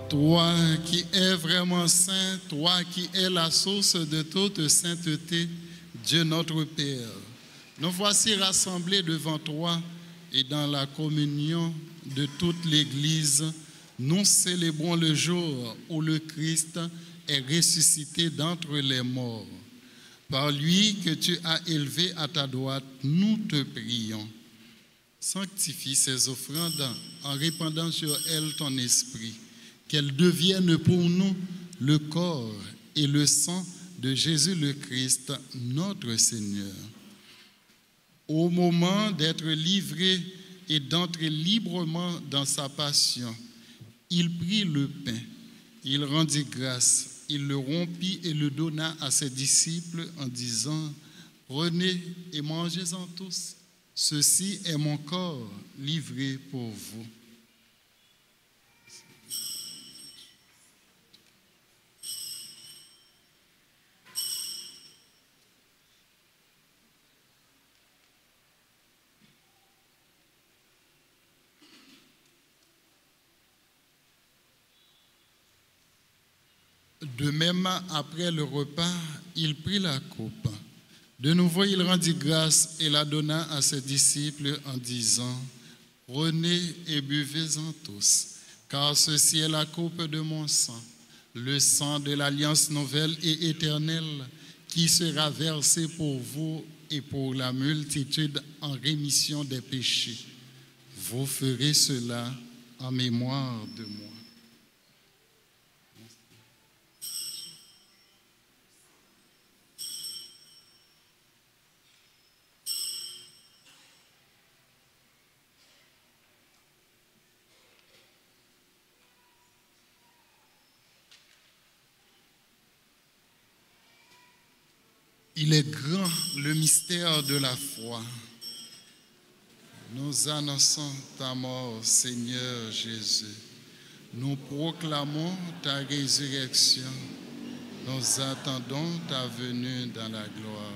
Toi qui es vraiment saint, toi qui es la source de toute sainteté, Dieu notre Père, nous voici rassemblés devant toi et dans la communion de toute l'Église, nous célébrons le jour où le Christ est ressuscité d'entre les morts. Par lui que tu as élevé à ta droite, nous te prions. Sanctifie ces offrandes en répandant sur elles ton esprit, qu'elles deviennent pour nous le corps et le sang de Jésus le Christ, notre Seigneur. Au moment d'être livré et d'entrer librement dans sa passion, il prit le pain, il rendit grâce, il le rompit et le donna à ses disciples en disant : « Prenez et mangez-en tous, ceci est mon corps livré pour vous. » De même, après le repas, il prit la coupe. De nouveau, il rendit grâce et la donna à ses disciples en disant : « Prenez et buvez-en tous, car ceci est la coupe de mon sang, le sang de l'alliance nouvelle et éternelle, qui sera versé pour vous et pour la multitude en rémission des péchés. Vous ferez cela en mémoire de moi. » Il est grand le mystère de la foi. Nous annonçons ta mort, Seigneur Jésus. Nous proclamons ta résurrection. Nous attendons ta venue dans la gloire.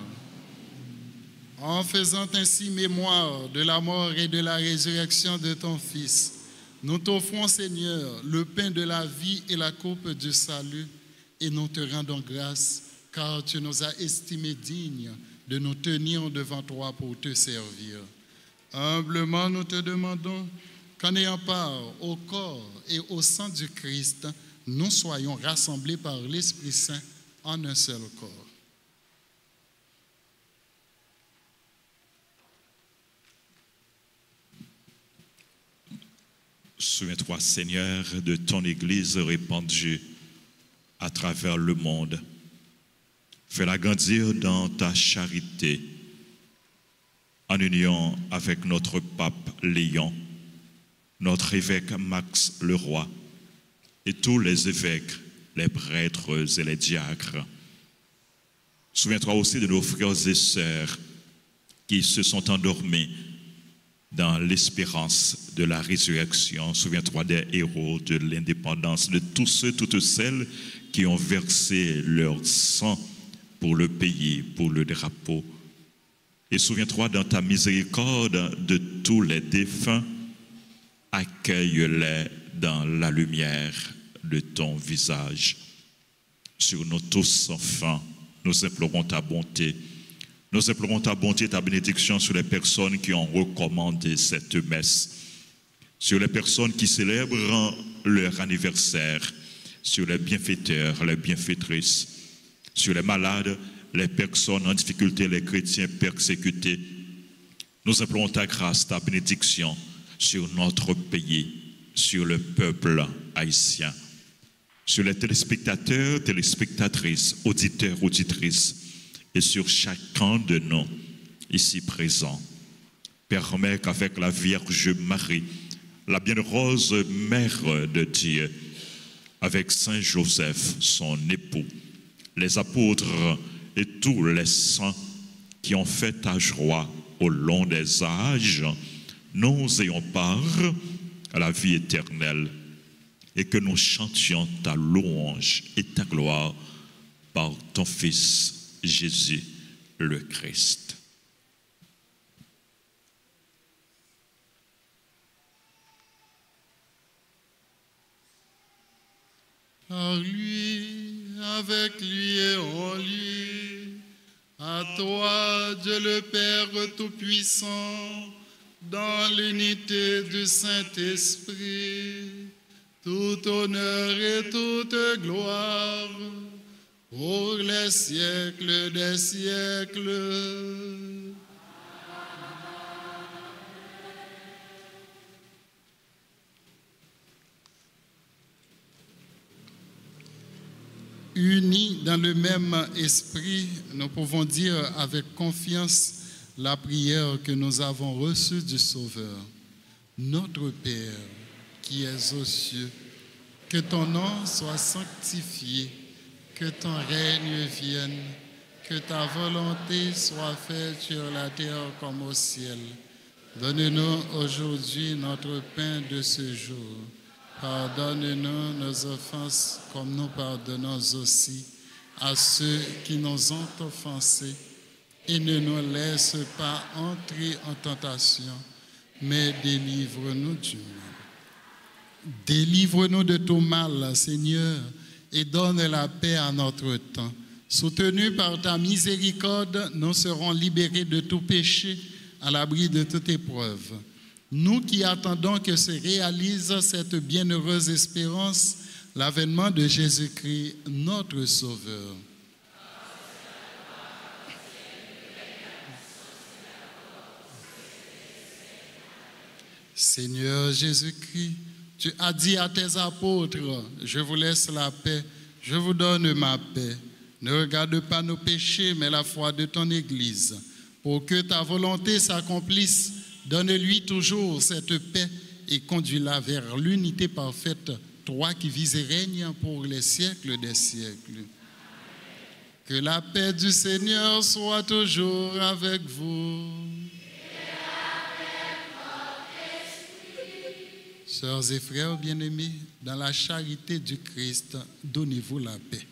En faisant ainsi mémoire de la mort et de la résurrection de ton Fils, nous t'offrons, Seigneur, le pain de la vie et la coupe du salut, et nous te rendons grâce, car tu nous as estimés dignes de nous tenir devant toi pour te servir. Humblement, nous te demandons qu'en ayant part au corps et au sang du Christ, nous soyons rassemblés par l'Esprit Saint en un seul corps. Souviens-toi, Seigneur, de ton Église répandue à travers le monde. Fais-la grandir dans ta charité, en union avec notre pape Léon, notre évêque Max Leroy et tous les évêques, les prêtres et les diacres. Souviens-toi aussi de nos frères et sœurs qui se sont endormis dans l'espérance de la résurrection. Souviens-toi des héros de l'indépendance, de tous ceux, toutes celles qui ont versé leur sang pour le pays, pour le drapeau. Et souviens-toi dans ta miséricorde de tous les défunts, accueille-les dans la lumière de ton visage. Sur nous tous, enfants, nous implorons ta bonté. Nous implorons ta bonté et ta bénédiction sur les personnes qui ont recommandé cette messe, sur les personnes qui célèbrent leur anniversaire, sur les bienfaiteurs, les bienfaitrices, sur les malades, les personnes en difficulté, les chrétiens persécutés. Nous implorons ta grâce, ta bénédiction sur notre pays, sur le peuple haïtien, sur les téléspectateurs, téléspectatrices, auditeurs, auditrices, et sur chacun de nous ici présents. Permets qu'avec la Vierge Marie, la bienheureuse Mère de Dieu, avec Saint Joseph, son époux, les apôtres et tous les saints qui ont fait ta joie au long des âges, nous ayons part à la vie éternelle et que nous chantions ta louange et ta gloire par ton Fils Jésus le Christ. Par lui, avec lui et en lui, à toi, Dieu le Père Tout-Puissant, dans l'unité du Saint-Esprit, tout honneur et toute gloire, pour les siècles des siècles. Unis dans le même esprit, nous pouvons dire avec confiance la prière que nous avons reçue du Sauveur. Notre Père, qui es aux cieux, que ton nom soit sanctifié, que ton règne vienne, que ta volonté soit faite sur la terre comme au ciel. Donne-nous aujourd'hui notre pain de ce jour. Pardonne-nous nos offenses comme nous pardonnons aussi à ceux qui nous ont offensés. Et ne nous laisse pas entrer en tentation, mais délivre-nous du mal. Délivre-nous de tout mal, Seigneur, et donne la paix à notre temps. Soutenus par ta miséricorde, nous serons libérés de tout péché, à l'abri de toute épreuve. Nous qui attendons que se réalise cette bienheureuse espérance, l'avènement de Jésus-Christ, notre Sauveur. Seigneur Jésus-Christ, tu as dit à tes apôtres, je vous laisse la paix, je vous donne ma paix. Ne regarde pas nos péchés, mais la foi de ton Église. Pour que ta volonté s'accomplisse, donne-lui toujours cette paix et conduis-la vers l'unité parfaite, toi qui vis et règnes pour les siècles des siècles. Que la paix du Seigneur soit toujours avec vous. Sœurs et frères bien-aimés, dans la charité du Christ, donnez-vous la paix.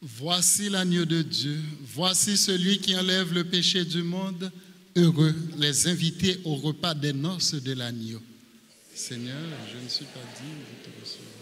Voici l'agneau de Dieu, voici celui qui enlève le péché du monde. Heureux les invités au repas des noces de l'agneau. Seigneur, je ne suis pas digne de te recevoir.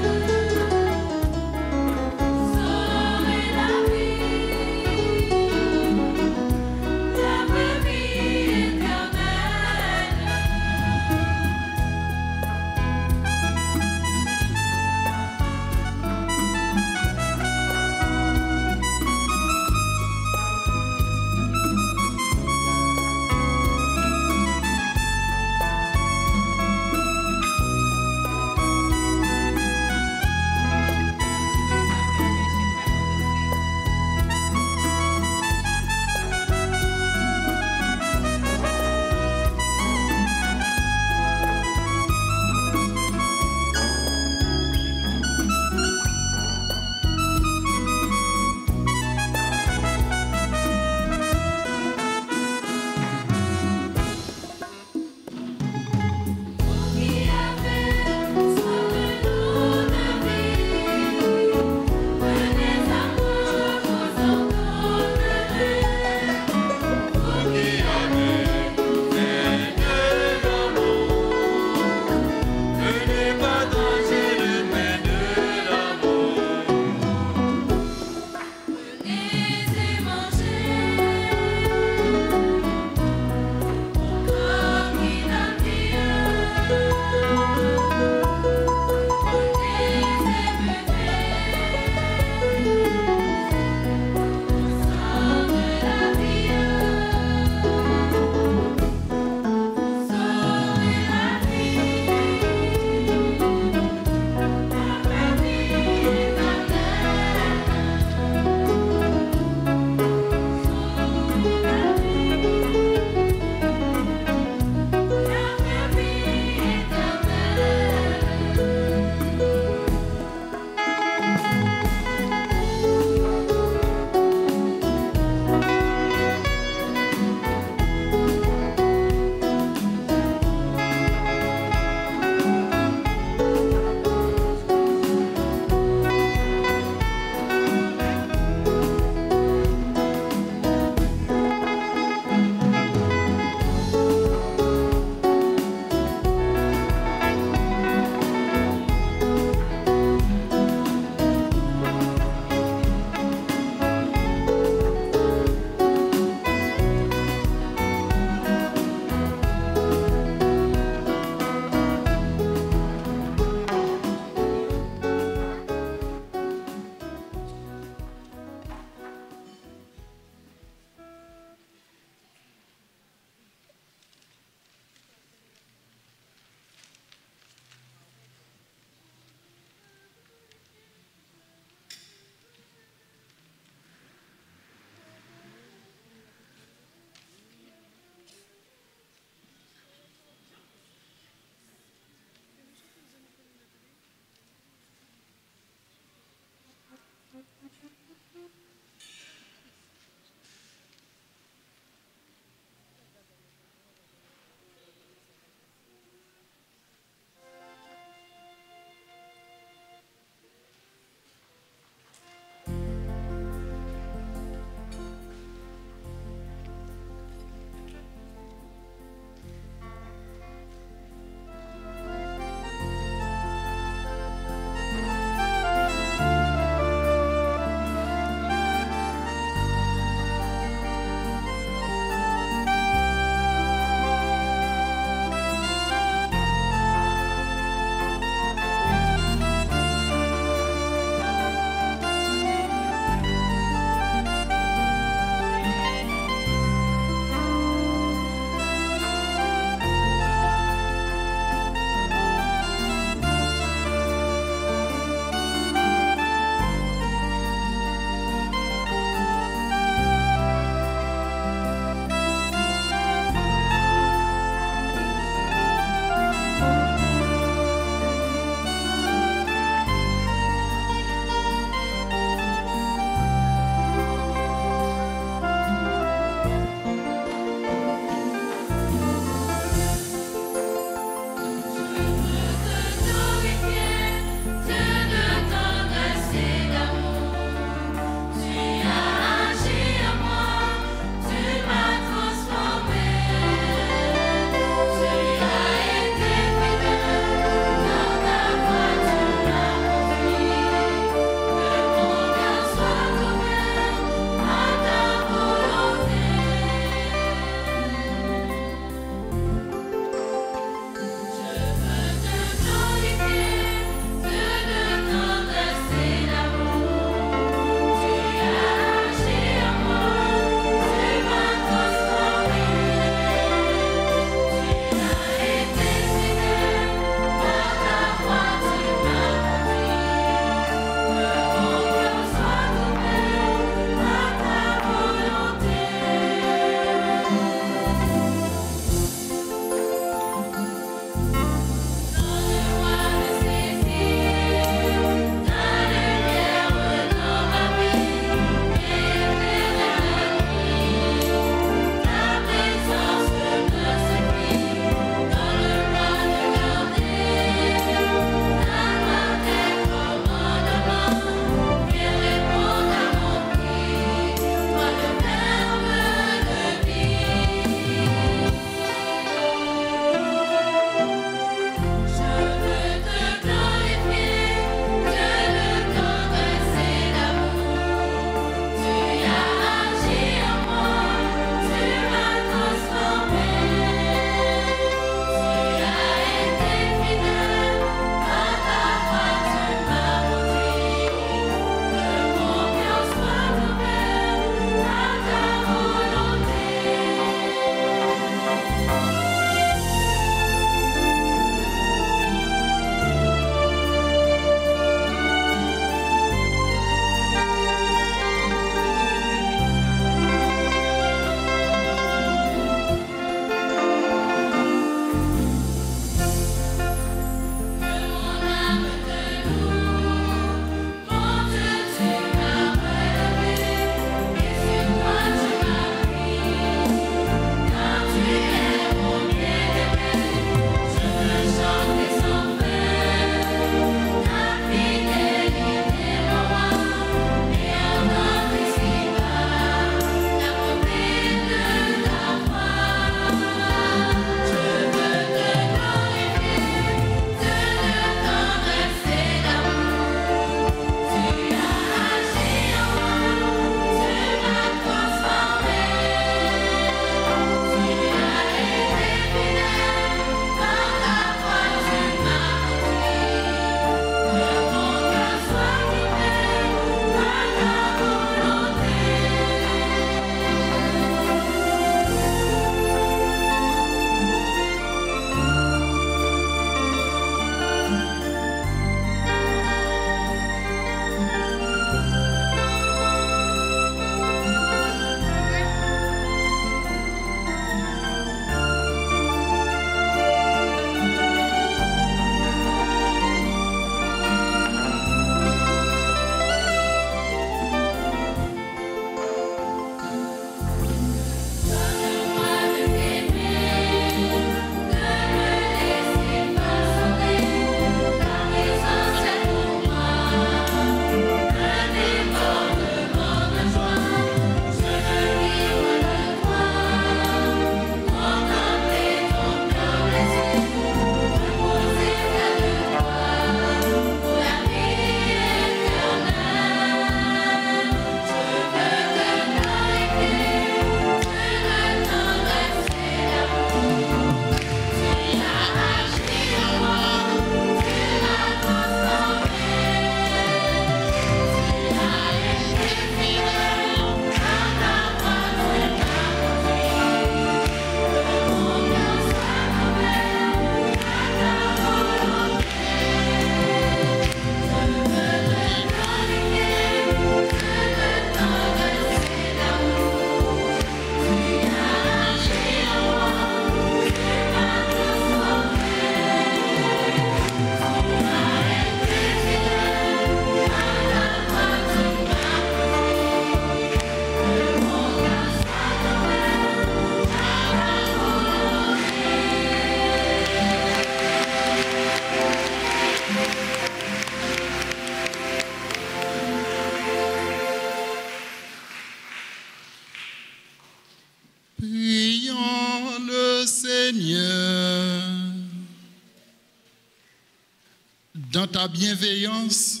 dans ta bienveillance,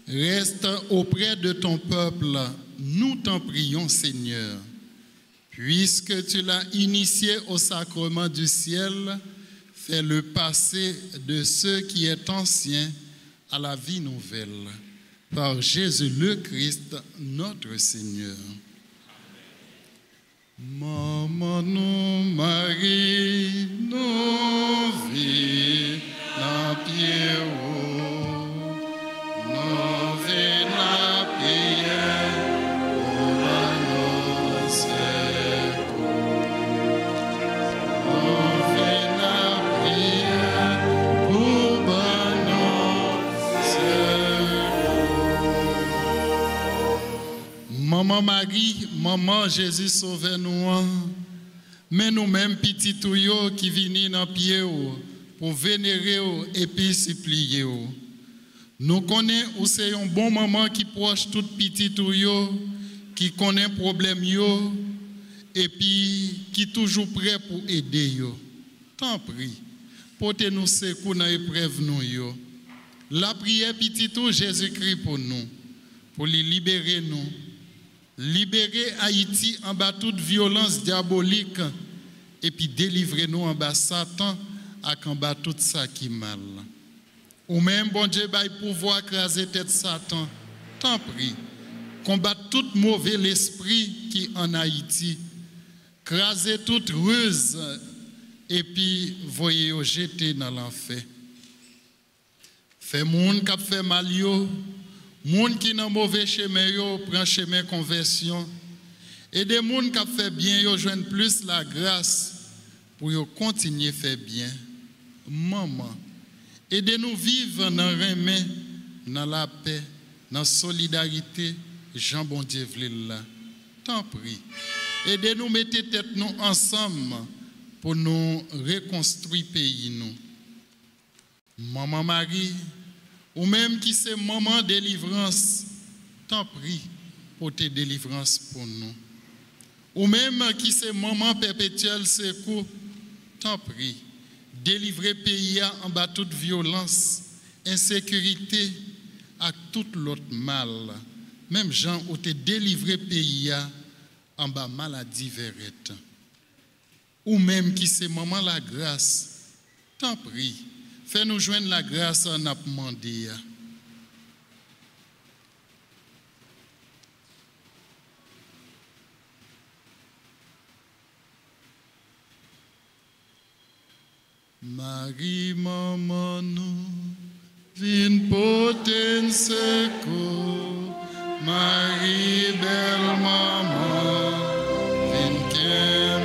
reste auprès de ton peuple. Nous t'en prions, Seigneur. Puisque tu l'as initié au sacrement du ciel, fais-le passer de ce qui est ancien à la vie nouvelle. Par Jésus le Christ, notre Seigneur. Maman nous Marie, nous vit la pierre, nous vit la prière pour nos secours. Nous vit la prière pour nos secours. Maman Marie, Maman Jésus sauve-nous, mais nous-mêmes petits tuyaux qui viennent dans pied pour vénérer et puis supplier. Nous connaissons où c'est un bon maman qui proche tout petit tuyaux, qui connaît problème yo et puis qui toujours prêt pour aider yo. Tant prie, portez-nous secours dans l'épreuve nous yo. La prière petit tout Jésus-Christ pour nous, pour les libérer nous. Libérer Haïti en bas toute violence diabolique et puis délivrer-nous en bas Satan et en bas tout ça qui est mal. Ou même, bon Dieu, pouvoir écraser tête Satan. Tant prie, combattre tout mauvais l'esprit qui est en Haïti, écraser toute ruse et puis voyez au jeter dans l'enfer. Fait monde qui fait mal yo. Moun qui dans mauvais chemin yo prend chemin conversion et des moun qui fait bien yo joignent plus la grâce pour yo continuer faire bien. Maman, aidez-nous vivre dans remè, dans la paix, dans solidarité, Jean bon Dieu vle là. Tant prie. Aidez-nous mettre tête nous ensemble pour nous reconstruire pays nous. Maman Marie, ou même qui c'est maman délivrance, t'en prie pour tes délivrances pour nous. Ou même qui c'est maman perpétuelle secours, t'en prie, délivrer pays en bas toute violence, insécurité, à tout l'autre mal. Même Jean ou te délivré pays en bas maladie verrette. Ou même qui c'est maman la grâce, t'en prie. Fais-nous joindre la grâce en a demandé. Marie, maman, nous, viens porter un secours. Marie, belle maman, viens qu'un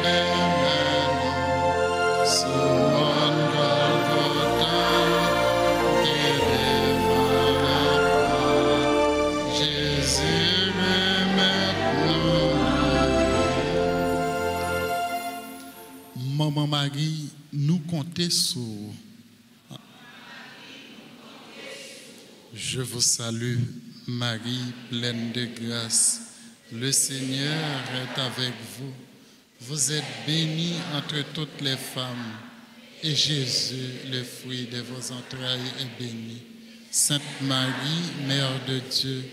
Maman Marie, nous comptons sur. Je vous salue, Marie, pleine de grâce. Le Seigneur est avec vous. Vous êtes bénie entre toutes les femmes, et Jésus, le fruit de vos entrailles, est béni. Sainte Marie, Mère de Dieu,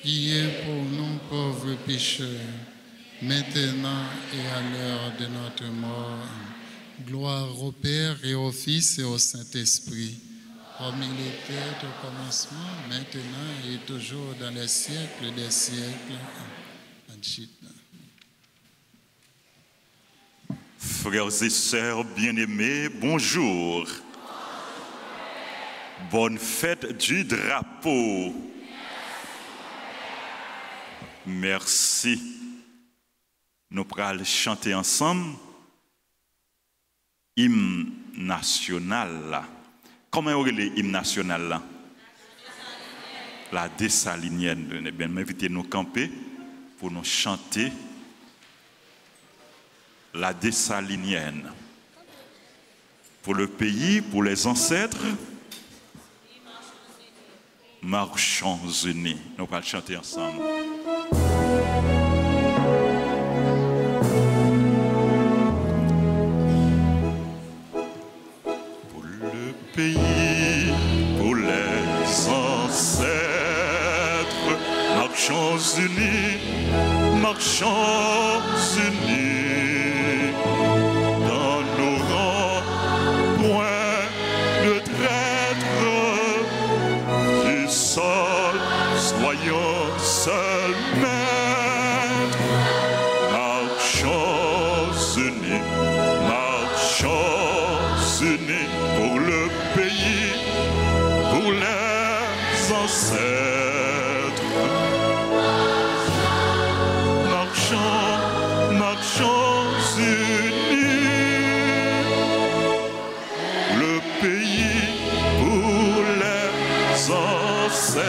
priez pour nous pauvres pécheurs, maintenant et à l'heure de notre mort. Gloire au Père et au Fils et au Saint-Esprit, comme il était au commencement, maintenant et toujours dans les siècles des siècles. Frères et sœurs bien-aimés, bonjour. Bonne fête du drapeau. Merci. Nous allons chanter ensemble hymne national. Comment on dit l'hymne national là? La Dessalinienne. Eh bien, m'invitez nous camper pour nous chanter la Dessalinienne. Pour le pays, pour les ancêtres, marchons unis. Nous allons chanter ensemble. Pour le pays, pour les marchons unis dans nos rangs, point de traître du sol, soyons seuls maîtres. Marchons unis pour le pays, pour les ancêtres. Marchons unis, le pays pour les ancêtres,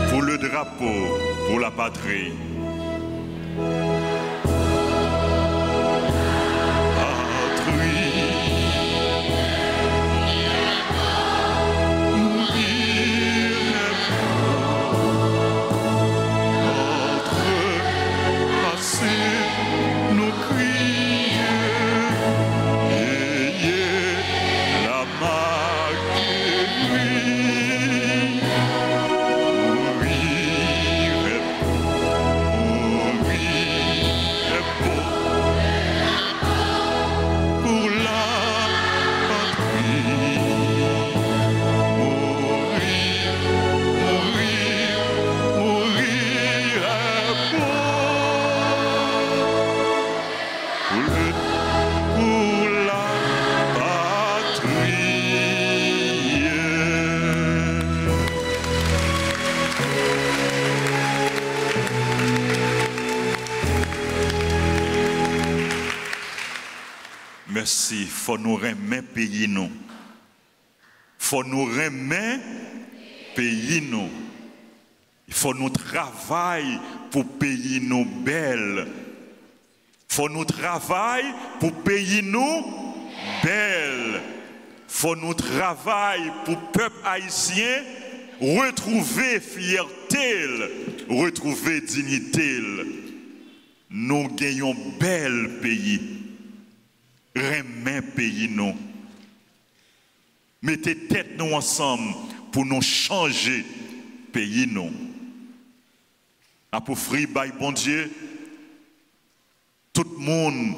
pour le drapeau, pour la patrie. Merci, faut nous remettre pays nous. Faut nous remettre pays nous. Il faut nous travailler pour pays nous belle. Faut nous travailler pour pays nous belle. Faut nous travailler pour peuple haïtien retrouver fierté, retrouver dignité. Nous gagnons bel pays. Remet pays nous. Mettez tête nous ensemble pour nous changer pays nous. A pour free by bon Dieu, tout le monde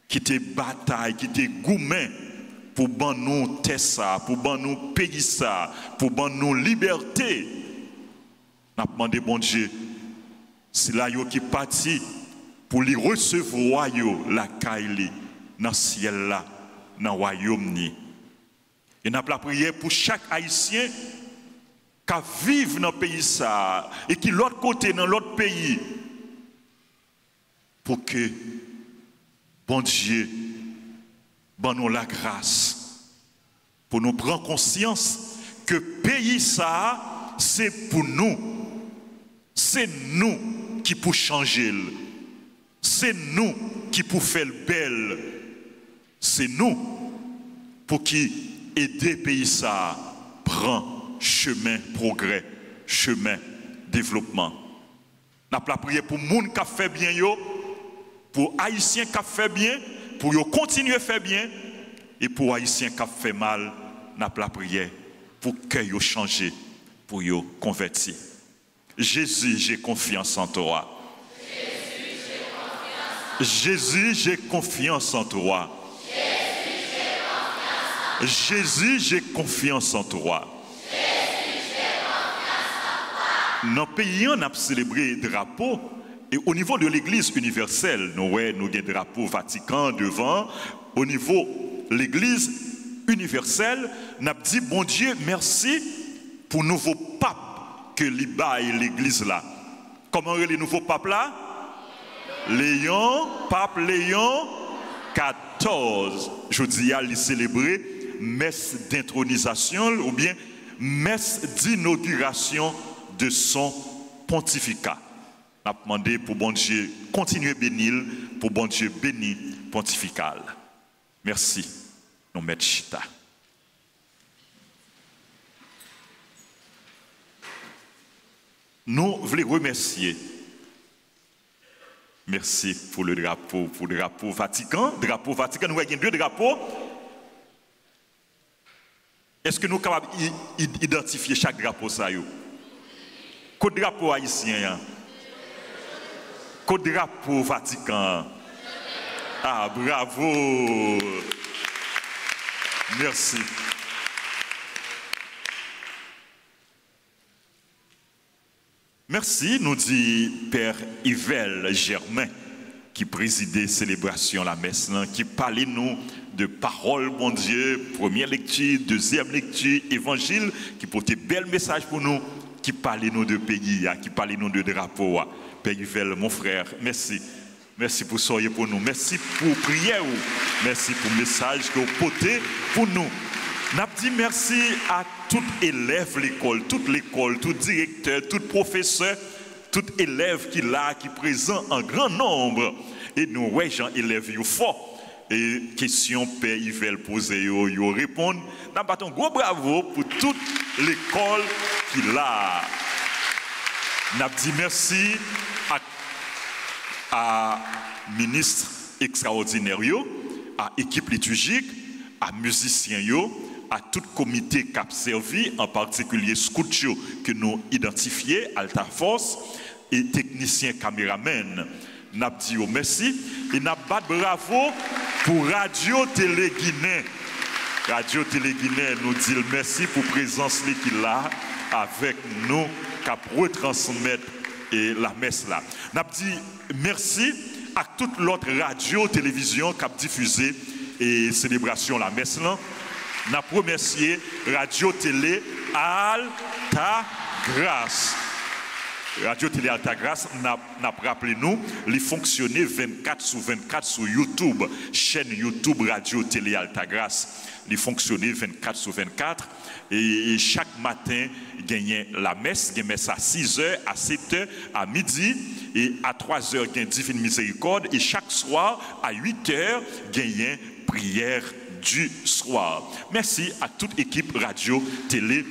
qui te bataille, qui te gourmet pour ban nous terre ça, pour ban nous pays ça, pour ban nous liberté. N'a demandé bon Dieu, c'est là yo qui parti pour lui recevoir yo la caille dans le ciel là, dans le royaume ni. Et n'a la prière pour chaque haïtien qui vit dans le pays ça et qui l'autre côté dans l'autre pays pour que bon Dieu ban nous la grâce pour nous prendre conscience que pays ça c'est pour nous. C'est nous qui pour changer. C'est nous qui pour faire le bel. C'est nous pour qui aider pays ça prend chemin progrès, chemin développement. N'a pas prié pour monde qui fait bien yo, pour haïtiens qui fait bien, pour yo continuer à faire bien et pour haïtiens qui fait mal, n'a pas prié pour que yo changer, pour yo convertir. Jésus, j'ai confiance en toi. Jésus, j'ai confiance en toi. Jésus, j'ai confiance en toi. Dans le pays, on a célébré le drapeau. Et au niveau de l'Église universelle, nous avons des drapeaux Vatican devant. Au niveau de l'Église universelle, on a dit, bon Dieu, merci pour le nouveau pape que l'Ibaï l'Église là. Comment est le nouveau pape là? Pape Léon XIV. Je dis à lui célébrer messe d'intronisation ou bien messe d'inauguration de son pontificat. On a demandé pour bon Dieu continuer bénir, pour bon Dieu bénir pontifical. Merci. Nous mettons chita. Nous voulons remercier. Merci pour le drapeau Vatican. Drapeau Vatican, nous avons deux drapeaux. Est-ce que nous sommes capables d'identifier chaque drapeau ça? Côte drapeau haïtien. Côte drapeau Vatican. Ah, bravo. Merci. Merci, nous dit Père Yvel Germain, qui présidait célébration la messe, qui parlait nous de parole, mon Dieu, première lecture, deuxième lecture, évangile, qui portait bel message pour nous, qui parlait nous de pays, qui parlait nous de drapeau. Père Yvel, mon frère, merci. Merci pour soyez pour nous. Merci pour prière. Merci pour le message que vous portez pour nous. N'a dit merci à tout élève l'école, tout directeur, tout professeur, tout élève qui là, qui présent en grand nombre. Et nous, ouais, gens élèves, you fort. Et question Père Yvel posée, yo répondre. N'a pas un gros bravo pour toute l'école qui là. N'a dit merci à ministre extraordinaire, à équipe liturgique, à musiciens, à tout comité qui a servi, en particulier scout que nous identifions, Alta Force, et techniciens caméramen. N'a dit merci et n'a pas bravo pour Radio Télé Guinée. Radio Télé Guinée nous dit merci pour la présence qui est là avec nous, qui a retransmettre et la messe là. N'a dit merci à toute l'autre radio, télévision qui a diffusé et célébration la messe là. N'a remercié Radio Télé Alta Grace. Radio Télé Alta Grace n'a rappelé nous, les fonctionner 24/24 sur YouTube, chaîne YouTube Radio Télé Alta Grace. Les fonctionner 24/24 et chaque matin gagnait la messe, gagnait messe à 6h, à 7h, à midi et à 3h gagnait Divine Miséricorde et chaque soir à 8h gagnait prière du soir. Merci à toute équipe Radio Télé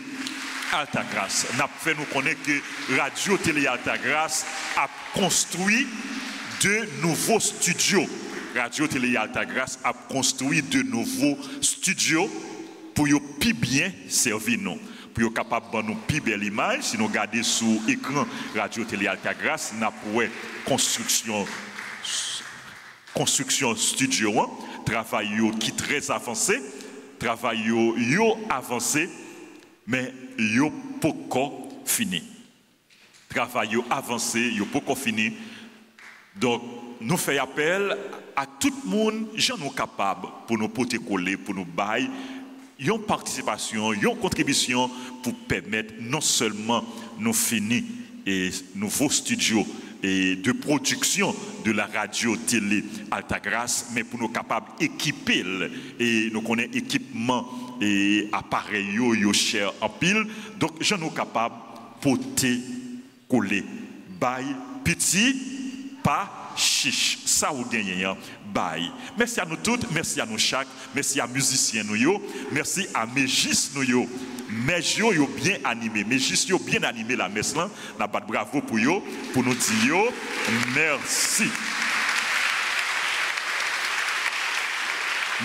Alta Grace. N'a fait nous connaître que Radio Télé Alta Grace a construit de nouveaux studios. Radio Télé Alta Grace a construit de nouveaux studios pour y plus bien servir nous. Pour y capable de nous plus belle image. Si nous regardons sur l'écran Radio Télé Alta Grace, nous avons construction studio, travail qui est très avancé, travail avancé, mais yo pas fini. Travail avancé, yo pas fini. Donc nous faisons appel à tout le monde, gens nous capables pour nous porter coller, pour nous bailler, une participation, une contribution pour permettre non seulement nous finir et nouveaux studios et de production de la radio télé Alta Grace, mais pour nous capables d'équiper et nous connaissons équipement et appareils yo cher en pile, donc gens nous capables porter coller, bailler petit pas chiche, ça ou gagné, bye. Merci à nous toutes, merci à nous chaque, merci à musiciens nous yo, merci à Mégis nous yo. Mégis yo bien animé, Mégis yo bien animé la messe là, n'a pas de bravo pour yo, pour nous dire yo, merci.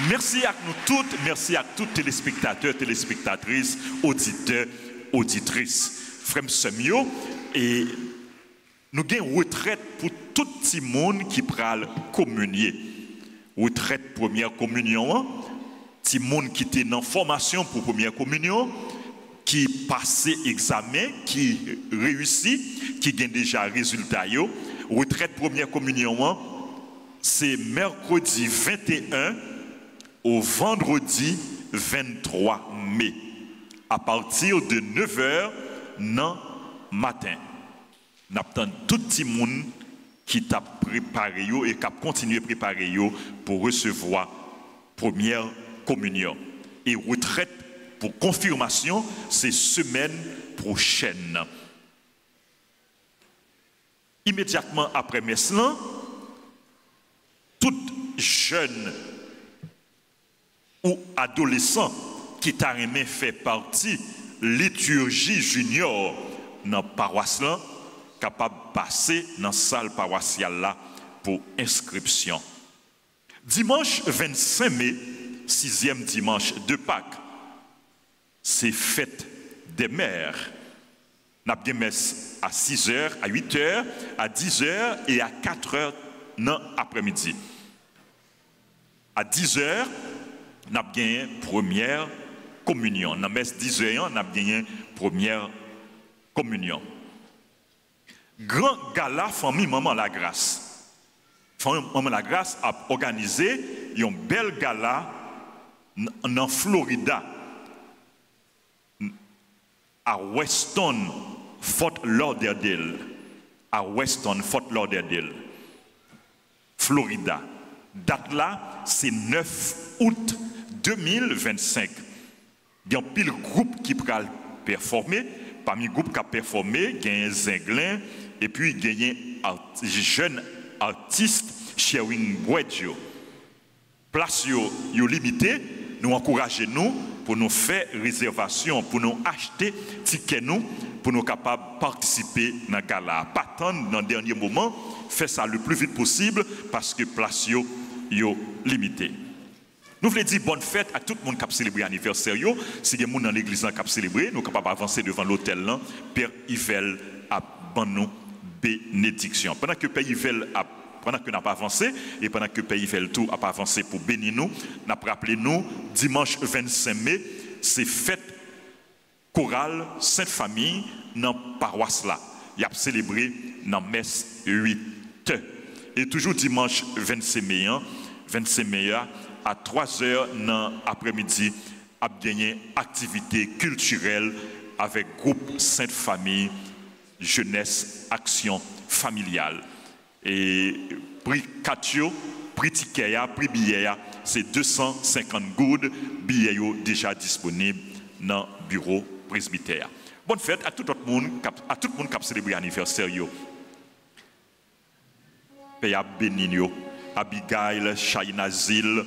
Merci à nous toutes, merci à tous téléspectateurs, téléspectatrices, auditeurs, auditrices. Frère Semio et nous avons une retraite pour tout le monde qui pral communier. Retraite première communion, tout le monde qui était en formation pour première communion, qui passe examen, qui réussit, qui gagne déjà résultat. Retraite première communion, c'est mercredi 21 au vendredi 23 mai, à partir de 9h dans matin. Nous attendons tout le monde qui t'a préparé et qui a continué à préparer pour recevoir première communion. Et retraite pour confirmation, c'est semaine prochaine. Immédiatement après Meslan, tout jeune ou adolescent qui t'a aimé fait partie liturgie junior dans la paroisse là, capable de passer dans la salle paroissiale là pour inscription. Dimanche 25 mai, 6e dimanche de Pâques, c'est fête des mères. Nous avons messe à 6h, à 8h, à 10h et à 4h dans l'après-midi. À 10h, nous avons gagné première communion. Dans la messe 10h, nous avons gagné première communion. Grand gala famille Maman la Grâce. Famille Maman la Grâce a organisé un bel gala en Florida, à Weston, Fort Lauderdale. À Weston, Fort Lauderdale, Florida. Date là, c'est 9 août 2025. Il y a un pile groupe qui peut performer. Parmi les groupes qui ont performé, il y a un Zinglin et puis il y a un jeune artiste, Sherwin Bouedjo. Place yo limité, nous encourageons nous pour nous faire réservation, pour nous acheter ticket nous, pour nous capables de participer dans le gala. Pas attendre dans le dernier moment, faire ça le plus vite possible parce que place yo limité. Nous voulons dire bonne fête à tout le monde qui a célébré l'anniversaire. Si il y a des gens dans l'église qui a célébré, nous sommes capables d'avancer devant l'hôtel. Père Yvel a banni bénédiction. Pendant que Père Yvel a pendant que nous n'avons pas avancé, et pendant que Père Yvel tout n'a pas avancé pour bénir nous, nous avons rappelé nous, dimanche 25 mai, c'est fête chorale Sainte Famille dans la paroisse là. Il a célébré dans la messe 8. Et toujours dimanche 25 mai, à 3h dans l'après-midi, a gagné activité culturelle avec groupe Sainte Famille, Jeunesse, Action Familiale. Et prix Katio, prix ticket, prix billet, c'est 250 goudes, billets déjà disponibles dans le bureau presbytère. Bonne fête à tout le monde qui a célébré l'anniversaire. Père Bénigno, Abigail, Shaina Zil,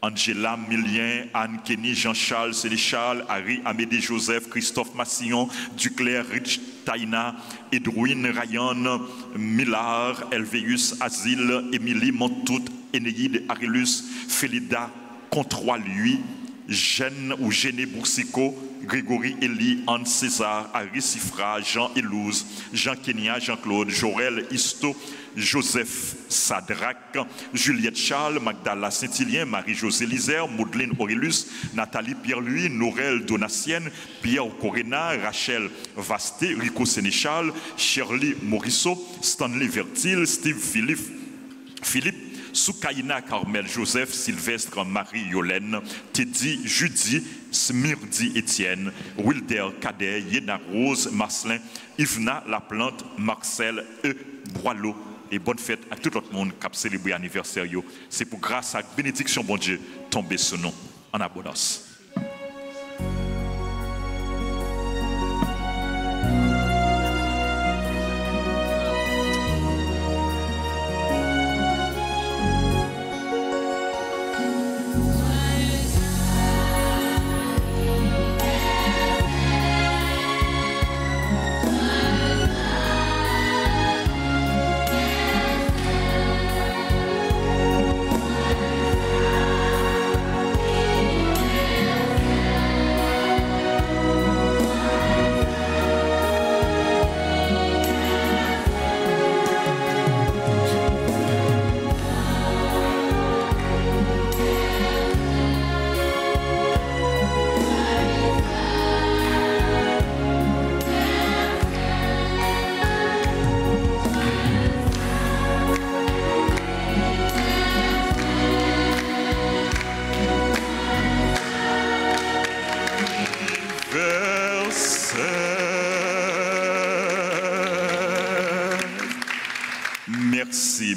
Angela Milien, Anne Kenny, Jean-Charles Sénéchal, Harry Amédée Joseph, Christophe Massillon, Duclerc, Rich Taina, Edwin Ryan, Millard, Elveus Azil, Émilie Montout, Enéide Arilus, Félida Controis lui, Jeanne ou Géné Boussico, Grégory Elie, Anne César, Harry Sifra, Jean Elouze, Jean Kenya, Jean-Claude, Jorel Isto, Joseph Sadrac, Juliette Charles, Magdala Saint-Hilien, Marie-Josée Lisère, Maudeline Aurélus, Nathalie Pierre-Louis, Norel Donatienne, Pierre Corena, Rachel Vasté, Rico Sénéchal, Shirley Morisseau, Stanley Vertil, Steve Philippe, Soukaina Carmel Joseph, Sylvestre Marie Yolène, Teddy Judy, Smirdi Étienne, Wilder Cadet, Yéna Rose, Marcelin, Yvna Laplante, Marcel E. Boileau. Et bonne fête à tout le monde qui a célébré l'anniversaire. C'est pour grâce à la bénédiction, bon Dieu, tomber sur nous en abondance.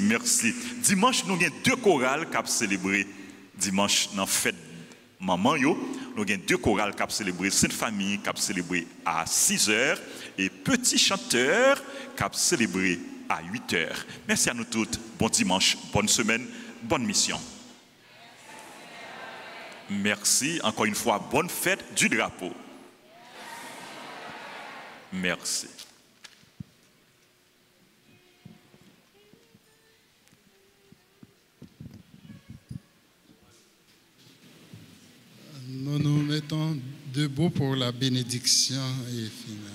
Merci. Dimanche, nous avons deux chorales qui ont célébré. Dimanche, dans la fête maman, nous avons deux chorales qui ont célébré. Sainte Famille qui ont célébré à 6h et Petit Chanteur qui ont célébré à 8h. Merci à nous toutes. Bon dimanche, bonne semaine, bonne mission. Merci. Encore une fois, bonne fête du drapeau. Merci. Nous nous mettons debout pour la bénédiction et finale.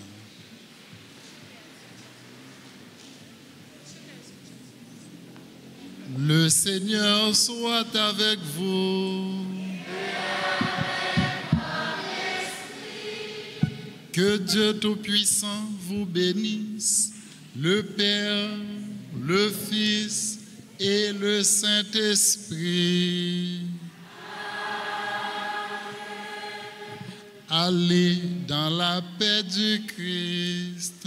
Le Seigneur soit avec vous. Que Dieu Tout-Puissant vous bénisse, le Père, le Fils et le Saint-Esprit. Allez dans la paix du Christ.